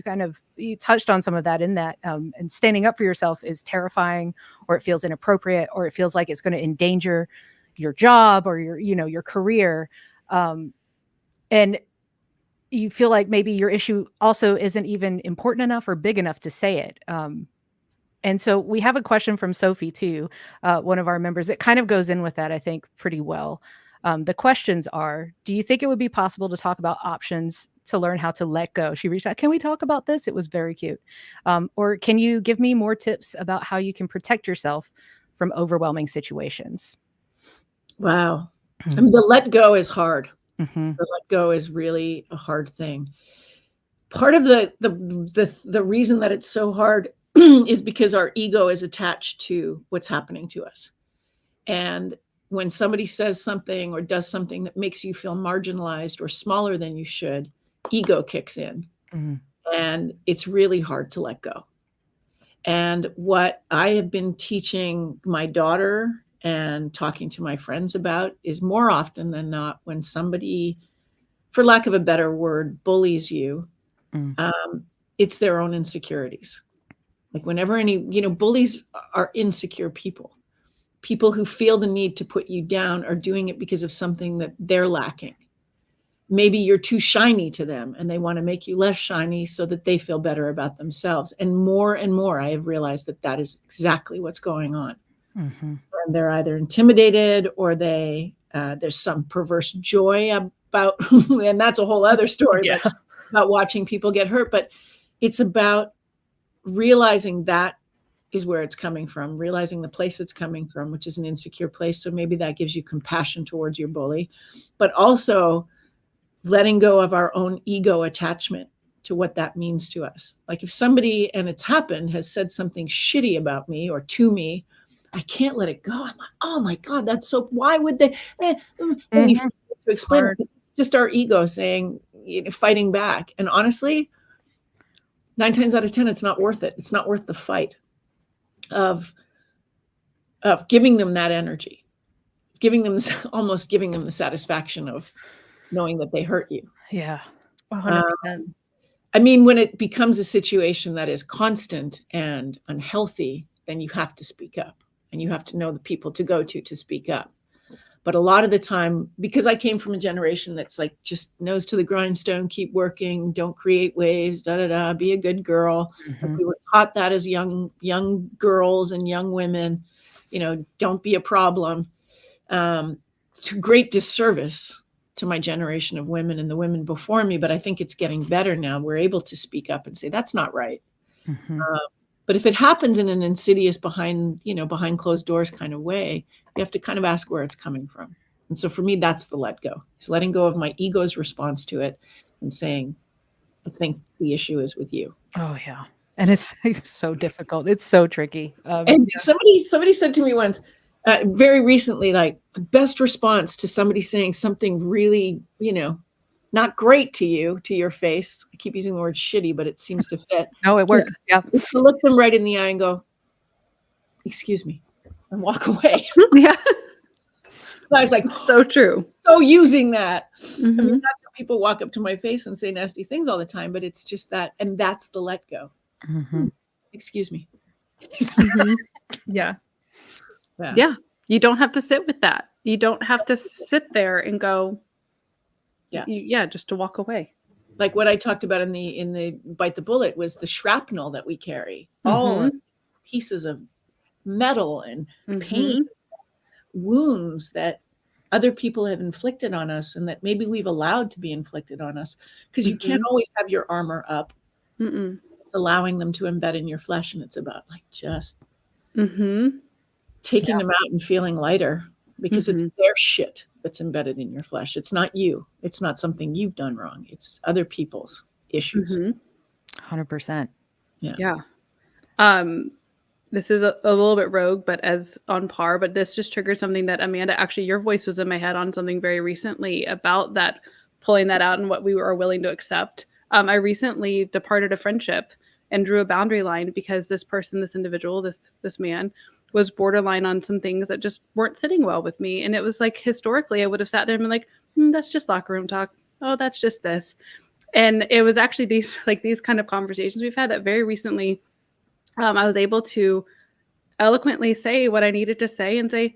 Speaker 2: you touched on some of that in that, and standing up for yourself is terrifying, or it feels inappropriate, or it feels like it's going to endanger your job or your career. And you feel like maybe your issue also isn't even important enough or big enough to say it. And so we have a question from Sophie too, one of our members, that kind of goes in with that, I think, pretty well. The questions are, do you think it would be possible to talk about options to learn how to let go? She reached out, can we talk about this? It was very cute. Or can you give me more tips about how you can protect yourself from overwhelming situations?
Speaker 4: Wow. I mean, the let go is hard. The let go is really a hard thing. Part of the reason that it's so hard is because our ego is attached to what's happening to us. And when somebody says something or does something that makes you feel marginalized or smaller than you should, ego kicks in. And it's really hard to let go. And what I have been teaching my daughter and talking to my friends about is more often than not, when somebody, for lack of a better word, bullies you, it's their own insecurities. Like whenever bullies are insecure people who feel the need to put you down are doing it because of something that they're lacking. Maybe you're too shiny to them and they want to make you less shiny so that they feel better about themselves. And more, I have realized that that is exactly what's going on. And they're either intimidated or there's some perverse joy about, and that's a whole other story, but about watching people get hurt. But it's about realizing that is where it's coming from, realizing the place it's coming from, which is an insecure place. So maybe that gives you compassion towards your bully, but also letting go of our own ego attachment to what that means to us. Like if somebody, and it's happened, has said something shitty about me or to me, I can't let it go. I'm like, oh my God, that's so, why would they? And we to explain it, it's just our ego saying, fighting back. And honestly, 9 times out of 10, it's not worth it. It's not worth the fight of giving them that energy, almost giving them the satisfaction of knowing that they hurt you.
Speaker 3: Yeah. 100%.
Speaker 4: I mean, when it becomes a situation that is constant and unhealthy, then you have to speak up and you have to know the people to go to speak up. But a lot of the time, because I came from a generation that's like, just nose to the grindstone, keep working, don't create waves, be a good girl. Like we were taught that as young girls and young women, don't be a problem. To great disservice to my generation of women and the women before me, but I think it's getting better now. We're able to speak up and say, that's not right. But if it happens in an insidious behind closed doors kind of way, you have to kind of ask where it's coming from. And so for me, that's the let go. It's letting go of my ego's response to it and saying, I think the issue is with you.
Speaker 2: Oh yeah. And it's so difficult. It's so tricky.
Speaker 4: And somebody said to me once, very recently, like the best response to somebody saying something really, not great to you, to your face. I keep using the word shitty, but it seems to fit.
Speaker 2: No, it works. Yeah.
Speaker 4: Is to look them right in the eye and go, excuse me, and walk away.
Speaker 1: Yeah.
Speaker 4: I was like,
Speaker 1: so true.
Speaker 4: So using that. I mean, not that people walk up to my face and say nasty things all the time, but it's just that, and that's the let go. Excuse me.
Speaker 3: Yeah.
Speaker 1: You don't have to sit with that. You don't have to sit there and go, just to walk away.
Speaker 4: Like what I talked about in the Bite the Bullet was the shrapnel that we carry, all pieces of metal and pain, wounds that other people have inflicted on us and that maybe we've allowed to be inflicted on us, because you can't always have your armor up. It's allowing them to embed in your flesh, and it's about like just taking them out and feeling lighter, because it's their shit that's embedded in your flesh. It's not you. It's not something you've done wrong. It's other people's issues.
Speaker 2: 100%.
Speaker 4: Yeah.
Speaker 1: This is a little bit rogue, but as on par, but this just triggered something that Amanda, actually your voice was in my head on something very recently about that, pulling that out and what we were willing to accept. I recently departed a friendship and drew a boundary line because this person, this individual, this man was borderline on some things that just weren't sitting well with me. And it was like, historically, I would have sat there and been like, that's just locker room talk. Oh, that's just this. And it was actually these kind of conversations we've had that very recently, I was able to eloquently say what I needed to say and say,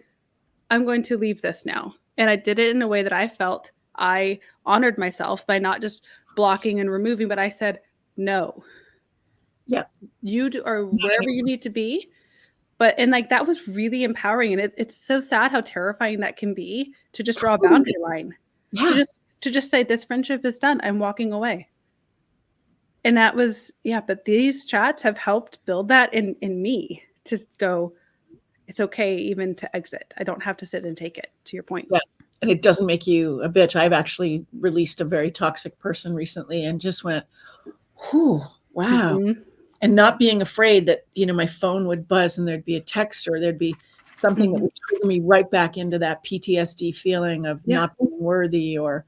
Speaker 1: I'm going to leave this now. And I did it in a way that I felt I honored myself by not just blocking and removing, but I said, no.
Speaker 4: Yeah.
Speaker 1: You do, or wherever you need to be. And like, that was really empowering. And it's so sad how terrifying that can be, to just draw a boundary line. Yeah. To just say, this friendship is done. I'm walking away. And that was, but these chats have helped build that in me to go, it's okay even to exit. I don't have to sit and take it, to your point.
Speaker 4: Yeah. And it doesn't make you a bitch. I've actually released a very toxic person recently and just went, whew, wow. And not being afraid that, my phone would buzz and there'd be a text or there'd be something that would trigger me right back into that PTSD feeling of not being worthy, or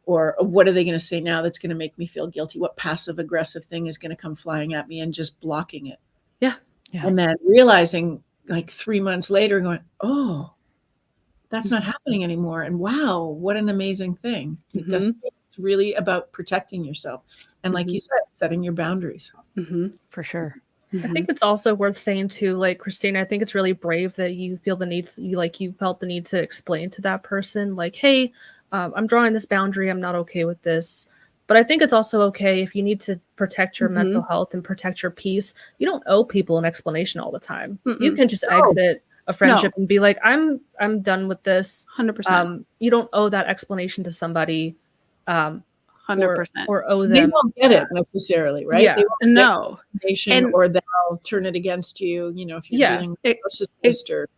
Speaker 4: what are they going to say now that's going to make me feel guilty? What passive aggressive thing is going to come flying at me, and just blocking it.
Speaker 1: Yeah.
Speaker 2: Yeah.
Speaker 4: And then realizing like 3 months later, going, oh, that's not happening anymore. And wow, what an amazing thing. It does. It's really about protecting yourself. And like you said, setting your boundaries.
Speaker 2: For sure.
Speaker 3: I think it's also worth saying too, like Christina, I think it's really brave that you feel the need, you felt the need to explain to that person, like, hey, I'm drawing this boundary. I'm not okay with this. But I think it's also okay if you need to protect your mental health and protect your peace. You don't owe people an explanation all the time. You can just exit a friendship and be like, I'm done with this.
Speaker 1: 100%.
Speaker 3: You don't owe that explanation to somebody.
Speaker 1: 100%.
Speaker 3: Or owe them.
Speaker 4: They won't get it necessarily, right?
Speaker 3: Yeah.
Speaker 4: They won't
Speaker 1: No.
Speaker 4: And, or they'll turn it against you, if you're dealing with a narcissist or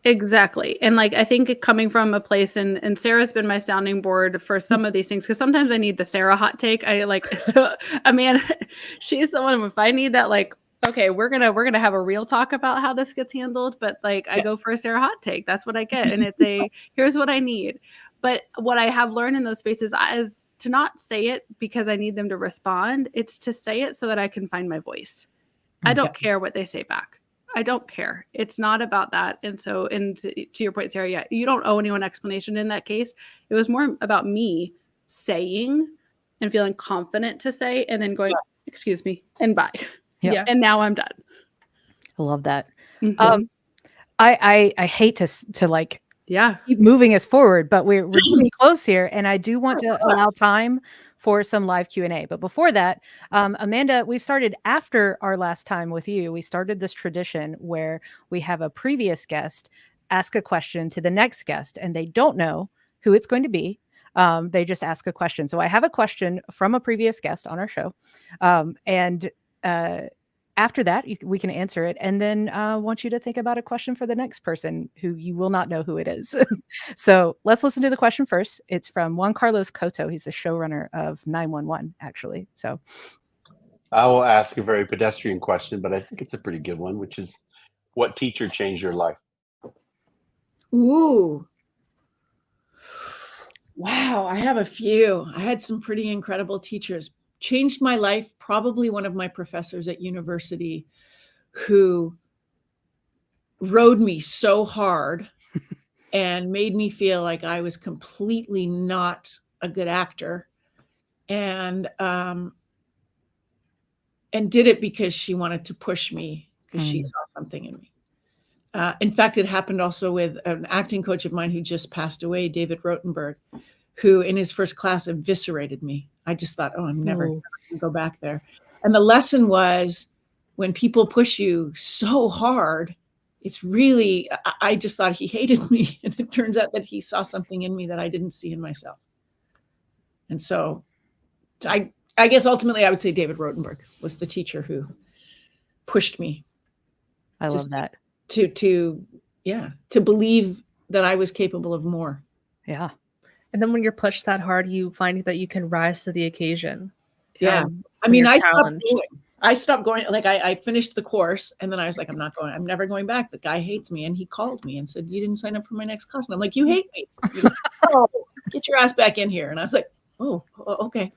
Speaker 1: Exactly. And like, I think coming from a place, and Sarah's been my sounding board for some of these things, because sometimes I need the Sarah hot take. So Amanda, she's the one, if I need that, like, okay, we're gonna have a real talk about how this gets handled, but like I go for a Sarah hot take. That's what I get. And it's here's what I need. But what I have learned in those spaces is to not say it because I need them to respond. It's to say it so that I can find my voice. I don't care what they say back. I don't care. It's not about that. And so, to your point, Sarah, yeah, you don't owe anyone explanation in that case. It was more about me saying and feeling confident to say, and then going, excuse me, and bye.
Speaker 2: Yeah.
Speaker 1: And now I'm done.
Speaker 2: I love that. I hate to like keep moving us forward, but we're getting close here, and I do want to allow time for some live Q&A. But before that, Amanda, we started after our last time with you. We started this tradition where we have a previous guest ask a question to the next guest, and they don't know who it's going to be. They just ask a question. So I have a question from a previous guest on our show, and after that, we can answer it, and then want you to think about a question for the next person who you will not know who it is. So let's listen to the question first. It's from Juan Carlos Cotto. He's the showrunner of 911, actually. So
Speaker 5: I will ask a very pedestrian question, but I think it's a pretty good one, which is, what teacher changed your life?
Speaker 4: Ooh. Wow, I have a few. I had some pretty incredible teachers. Changed my life, probably one of my professors at university who rode me so hard and made me feel like I was completely not a good actor, and did it because she wanted to push me, because she saw something in me. In fact, it happened also with an acting coach of mine who just passed away, David Rotenberg, who in his first class eviscerated me. I just thought, oh, I'm never going to go back there. And the lesson was, when people push you so hard, it's really, I just thought he hated me. And it turns out that he saw something in me that I didn't see in myself. And so I guess ultimately I would say David Rotenberg was the teacher who pushed me.
Speaker 2: I love that.
Speaker 4: To believe that I was capable of more.
Speaker 2: Yeah.
Speaker 3: And then when you're pushed that hard, you find that you can rise to the occasion.
Speaker 4: Yeah. I mean, I stopped going. Like I finished the course, and then I was like, I'm never going back. The guy hates me. And he called me and said, you didn't sign up for my next class. And I'm like, you hate me. Like, oh, get your ass back in here. And I was like, oh, okay.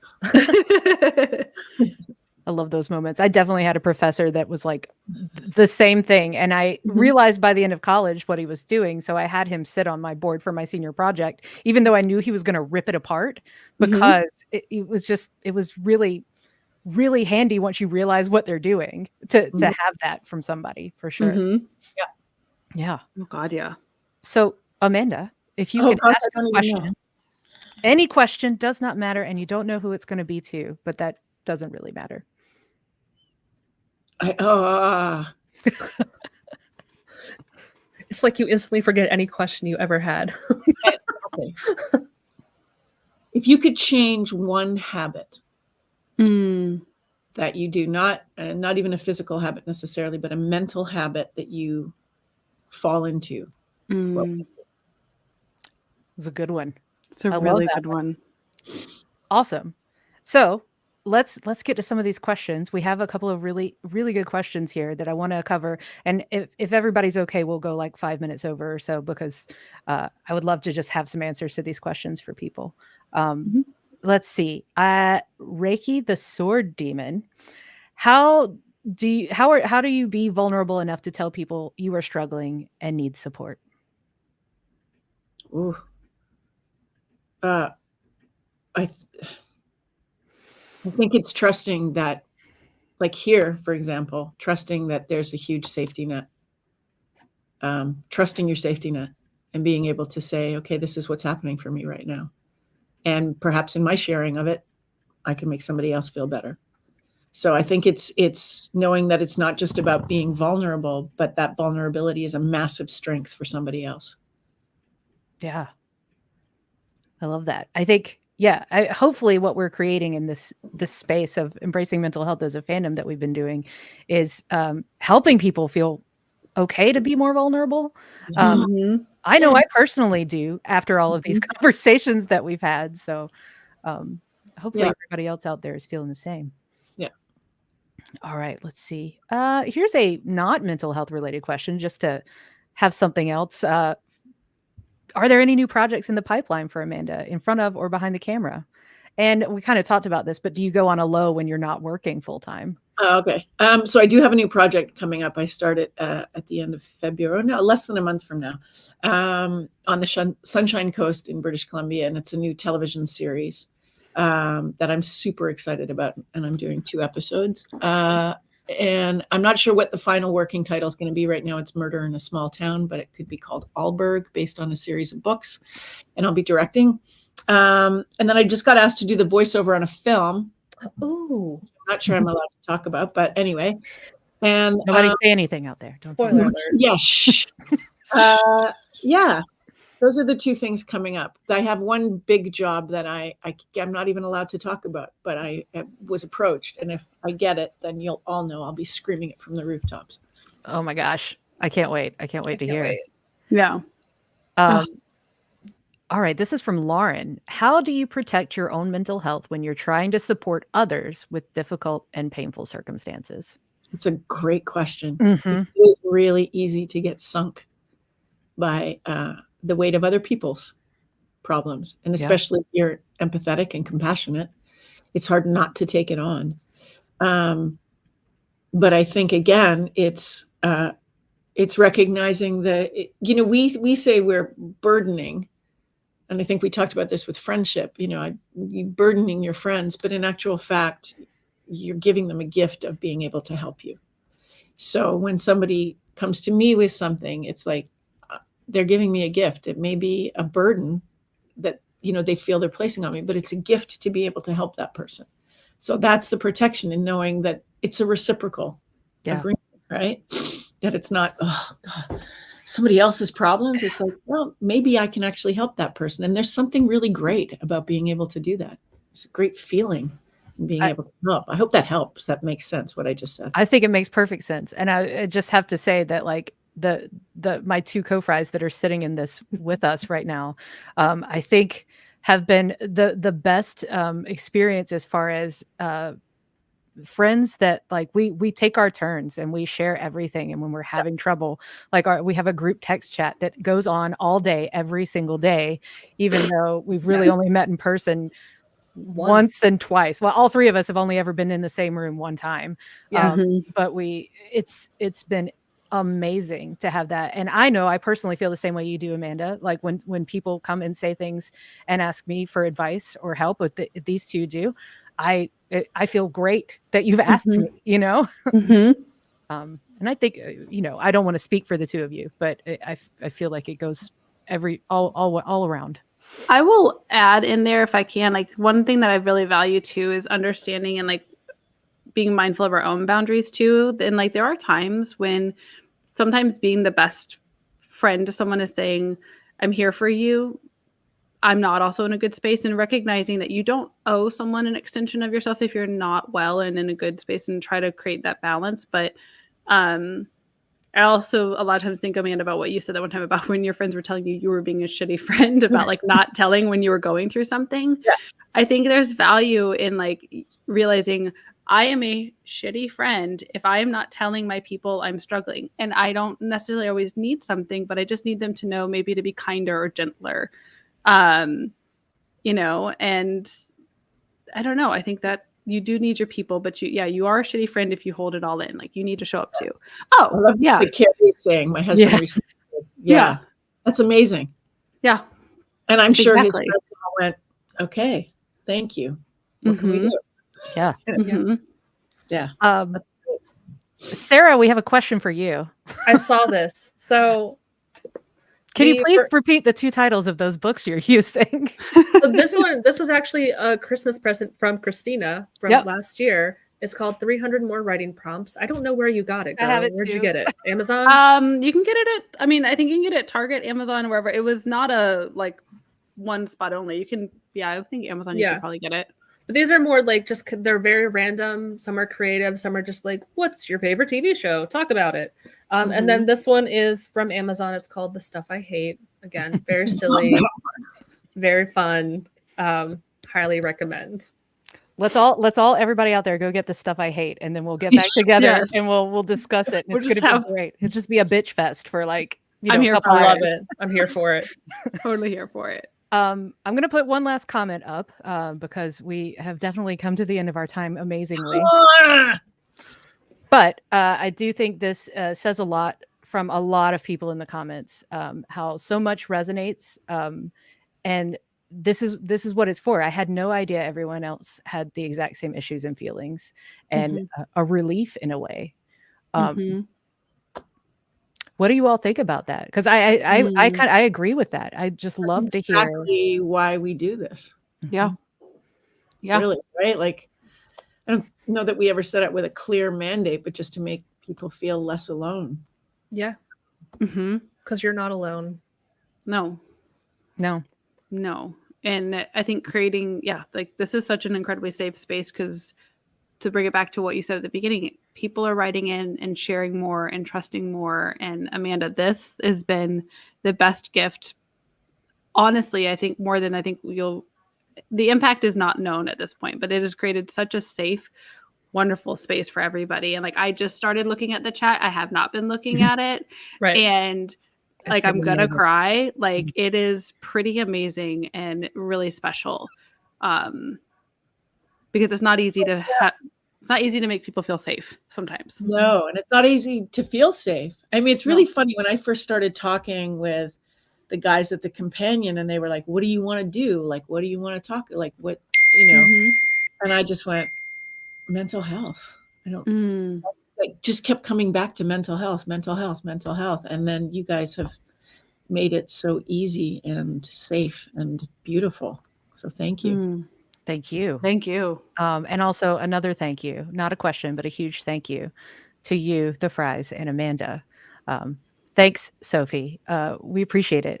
Speaker 2: I love those moments. I definitely had a professor that was like the same thing. And I realized by the end of college what he was doing. So I had him sit on my board for my senior project, even though I knew he was going to rip it apart, because it was really, really handy once you realize what they're doing to have that from somebody, for sure. Yeah.
Speaker 1: Oh God. Yeah.
Speaker 2: So Amanda, if you can ask a question, any question, does not matter. And you don't know who it's going to be to, but that doesn't really matter.
Speaker 3: It's like you instantly forget any question you ever had.
Speaker 4: Okay. If you could change one habit that you do, not even a physical habit necessarily, but a mental habit that you fall into, what would it be?
Speaker 2: It's a good one.
Speaker 1: It's a really good one.
Speaker 2: Awesome. So let's get to some of these questions. We have a couple of really, really good questions here that I want to cover. And if everybody's okay, we'll go like 5 minutes over or so, because I would love to just have some answers to these questions for people. Let's see. Reiki, the sword demon. How how do you be vulnerable enough to tell people you are struggling and need support?
Speaker 4: Ooh. I think it's trusting that, like here, for example, trusting that there's a huge safety net. Trusting your safety net and being able to say, okay, this is what's happening for me right now. And perhaps in my sharing of it, I can make somebody else feel better. So I think it's knowing that it's not just about being vulnerable, but that vulnerability is a massive strength for somebody else.
Speaker 2: Yeah. I love that. I think, hopefully what we're creating in this space of embracing mental health as a fandom that we've been doing is helping people feel okay to be more vulnerable. I know I personally do after all of these conversations that we've had. So hopefully everybody else out there is feeling the same.
Speaker 4: Yeah.
Speaker 2: All right, let's see. Here's a not mental health related question, just to have something else. Are there any new projects in the pipeline for Amanda, in front of or behind the camera? And we kind of talked about this, but do you go on a low when you're not working full time?
Speaker 4: Oh, okay. So I do have a new project coming up. I started at the end of February, no, less than a month from now, on the Sunshine Coast in British Columbia. And it's a new television series that I'm super excited about. And I'm doing 2 episodes. And I'm not sure what the final working title is going to be right now. It's Murder in a Small Town, but it could be called Alberg, based on a series of books. And I'll be directing. And then I just got asked to do the voiceover on a film.
Speaker 3: Ooh.
Speaker 4: I'm not sure I'm allowed to talk about, but anyway. And
Speaker 2: nobody say anything out there. Don't
Speaker 3: spoiler alert.
Speaker 4: Yeah, shh. Yeah, those are the 2 things coming up. I have one big job that I'm not even allowed to talk about, but I was approached, and if I get it, then you'll all know I'll be screaming it from the rooftops.
Speaker 2: Oh my gosh, I can't wait! I can't wait to hear.
Speaker 1: Yeah.
Speaker 2: All right, this is from Lauren. How do you protect your own mental health when you're trying to support others with difficult and painful circumstances?
Speaker 4: It's a great question.
Speaker 2: Mm-hmm.
Speaker 4: It's really easy to get sunk by the weight of other people's problems. And especially if you're empathetic and compassionate, it's hard not to take it on. But I think, again, it's recognizing that, we say we're burdening. And I think we talked about this with friendship, you burdening your friends, but in actual fact, you're giving them a gift of being able to help you. So when somebody comes to me with something, it's like they're giving me a gift. It may be a burden that, they feel they're placing on me, but it's a gift to be able to help that person. So that's the protection, in knowing that it's a reciprocal agreement, right? That it's not, oh God, somebody else's problems. It's like, well, maybe I can actually help that person. And there's something really great about being able to do that. It's a great feeling, being able to help. I hope that helps. That makes sense, what I just said.
Speaker 2: I think it makes perfect sense. And I just have to say that, like, my 2 co-fries that are sitting in this with us right now, I think have been the best experience, as far as friends that, like, we take our turns and we share everything. And when we're having trouble, like, we have a group text chat that goes on all day, every single day, even though we've really only met in person once and twice. Well, all 3 of us have only ever been in the same room one time. But it's been amazing to have that. And I know I personally feel the same way you do, Amanda. Like, when people come and say things and ask me for advice or help, with these 2 do, I feel great that you've asked me, and I think, I don't want to speak for the 2 of you, but I feel like it goes all around.
Speaker 1: I will add in there, if I can, like, one thing that I really value too is understanding and, like, being mindful of our own boundaries too. And, like, there are times when sometimes being the best friend to someone is saying, I'm here for you. I'm not also in a good space, and recognizing that you don't owe someone an extension of yourself if you're not well and in a good space, and try to create that balance. But I also a lot of times think, Amanda, about what you said that one time about when your friends were telling you were being a shitty friend, about, like, not telling when you were going through something.
Speaker 4: Yeah.
Speaker 1: I think there's value in, like, realizing I am a shitty friend if I am not telling my people I'm struggling. And I don't necessarily always need something, but I just need them to know, maybe to be kinder or gentler. And I don't know. I think that you do need your people, but you are a shitty friend if you hold it all in. Like, you need to show up too.
Speaker 4: I
Speaker 1: Oh,
Speaker 4: love
Speaker 1: yeah.
Speaker 4: what Carrie's saying. My husband
Speaker 2: Yeah.
Speaker 4: recently said, yeah. That's amazing.
Speaker 1: Yeah.
Speaker 4: And I'm sure his
Speaker 1: Exactly.
Speaker 4: friends all went, okay, thank you. What can we do?
Speaker 2: Yeah.
Speaker 4: Yeah.
Speaker 2: That's Sarah, we have a question for you.
Speaker 3: I saw this. So
Speaker 2: can you please repeat the 2 titles of those books you're using?
Speaker 3: So this was actually a Christmas present from Christina from last year. It's called 300 More Writing Prompts. I don't know where you got it, girl.
Speaker 2: I have it
Speaker 3: Where'd
Speaker 2: too.
Speaker 3: you get it? Amazon?
Speaker 1: You can get it at, I think you can get it at Target, Amazon, wherever. It was not a like one spot only. You can, I think Amazon, you could probably get it.
Speaker 3: But these are more like just, they're very random. Some are creative. Some are just like, what's your favorite TV show? Talk about it. And then this one is from Amazon. It's called The Stuff I Hate. Again, very silly, very fun. Highly recommend.
Speaker 2: Let's all everybody out there go get The Stuff I Hate, and then we'll get back together and we'll discuss it. It's gonna be great. It'll just be a bitch fest for like,
Speaker 3: I'm here for it. I love it. I'm here for it.
Speaker 1: Totally here for it.
Speaker 2: I'm gonna put one last comment up because we have definitely come to the end of our time amazingly. But I do think this says a lot from a lot of people in the comments, how so much resonates, and this is what it's for. I had no idea everyone else had the exact same issues and feelings, and a relief in a way. What do you all think about that? Because I agree with that. I just love to hear
Speaker 4: exactly why we do this.
Speaker 1: Yeah.
Speaker 4: Really, right? Like, I don't know that we ever set it with a clear mandate, but just to make people feel less alone.
Speaker 3: Yeah. Because you're not alone.
Speaker 1: No. And I think creating, like, this is such an incredibly safe space, because to bring it back to what you said at the beginning, people are writing in and sharing more and trusting more. And Amanda, this has been the best gift. Honestly, I think more than the impact is not known at this point, but it has created such a safe, wonderful space for everybody. And like, I just started looking at the chat. I have not been looking at it.
Speaker 3: Right.
Speaker 1: And like, I'm going to cry. Like, it is pretty amazing and really special. Because it's not easy to it's not easy to make people feel safe sometimes.
Speaker 4: No, and it's not easy to feel safe. I mean, it's really funny when I first started talking with the guys at the Companion, and they were like, what do you want to do? Like, what do you want to talk? Like, what, and I just went, mental health. I don't like, just kept coming back to mental health. And then you guys have made it so easy and safe and beautiful. So thank you.
Speaker 2: Thank you. And also another thank you, not a question, but a huge thank you to you, the Fries, and Amanda. Thanks, Sophie. We appreciate it.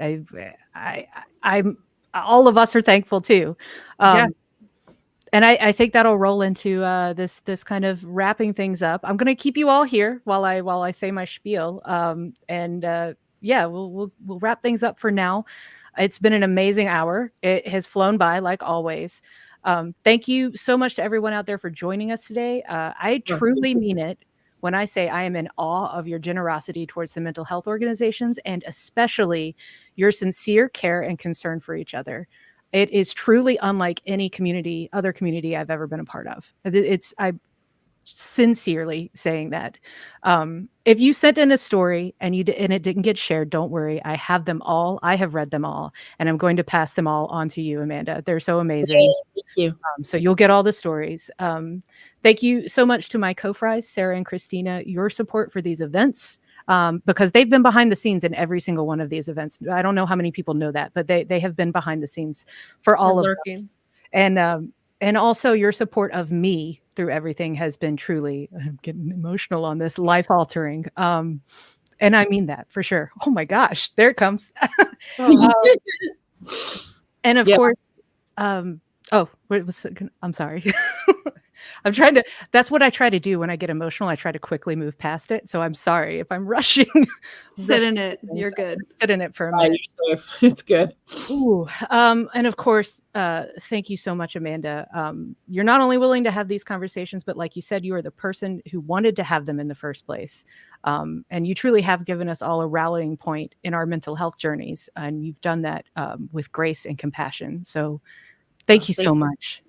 Speaker 2: I'm all of us are thankful too. And I think that'll roll into this kind of wrapping things up. I'm going to keep you all here while I say my spiel. We'll wrap things up for now. It's been an amazing hour. It has flown by like always. Thank you so much to everyone out there for joining us today. I truly mean it when I say I am in awe of your generosity towards the mental health organizations, and especially your sincere care and concern for each other. It is truly unlike any other community I've ever been a part of. I'm sincerely saying that. If you sent in a story and it didn't get shared, don't worry. I have them all. I have read them all, and I'm going to pass them all on to you, Amanda. They're so amazing.
Speaker 4: Thank you.
Speaker 2: So you'll get all the stories. Thank you so much to my co-fries, Sarah and Christina, your support for these events, because they've been behind the scenes in every single one of these events. I don't know how many people know that, but they have been behind the scenes for all of them. And also your support of me through everything has been truly, I'm getting emotional on this, life-altering. And I mean that for sure. Oh my gosh, there it comes. And of course, I'm sorry. That's what I try to do when I get emotional. I try to quickly move past it. So I'm sorry if I'm rushing.
Speaker 1: Sit in it. You're good.
Speaker 2: Sit in it for a minute.
Speaker 4: You're safe. It's good.
Speaker 2: Ooh. And of course, thank you so much, Amanda. You're not only willing to have these conversations, but like you said, you are the person who wanted to have them in the first place. And you truly have given us all a rallying point in our mental health journeys. And you've done that with grace and compassion. So thank you so much.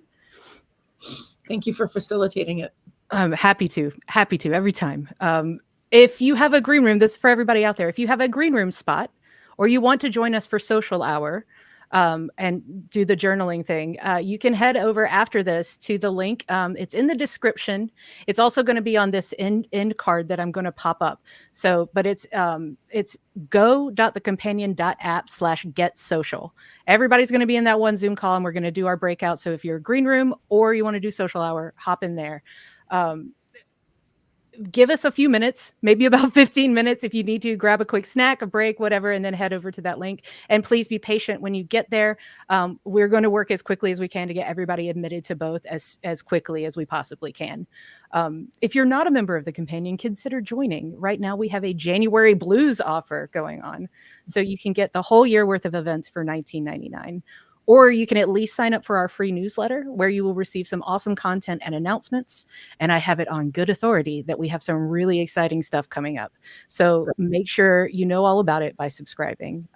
Speaker 4: Thank you for facilitating it.
Speaker 2: Happy to every time. If you have a green room, this is for everybody out there. If you have a green room spot, or you want to join us for social hour, and do the journaling thing, you can head over after this to the link. It's in the description. It's also going to be on this end card that I'm going to pop up. So, but it's go.thecompanion.app/getsocial. Everybody's going to be in that one Zoom call, and we're going to do our breakout. So if you're a green room or you want to do social hour, hop in there. Give us a few minutes, maybe about 15 minutes if you need to grab a quick snack, a break, whatever, and then head over to that link. And please be patient when you get there. We're going to work as quickly as we can to get everybody admitted to both as quickly as we possibly can. If you're not a member of the Companion, consider joining. Right now, we have a January Blues offer going on. So you can get the whole year worth of events for $19.99. Or you can at least sign up for our free newsletter where you will receive some awesome content and announcements. And I have it on good authority that we have some really exciting stuff coming up. So make sure you know all about it by subscribing.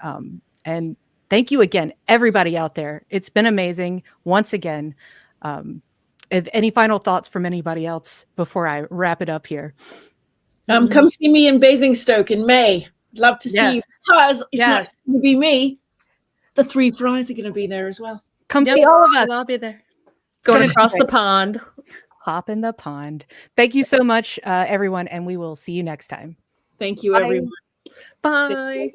Speaker 2: And thank you again, everybody out there. It's been amazing. Once again, any final thoughts from anybody else before I wrap it up here?
Speaker 4: Come see me in Basingstoke in May. Love to see you, because it's not going to be me. The 3 fries are going to be there as well.
Speaker 2: Come see all of us.
Speaker 1: I'll be there.
Speaker 3: Going across the pond.
Speaker 2: Hop in the pond. Thank you so much, everyone, and we will see you next time.
Speaker 4: Thank you,
Speaker 2: Bye.
Speaker 4: everyone.
Speaker 3: Bye.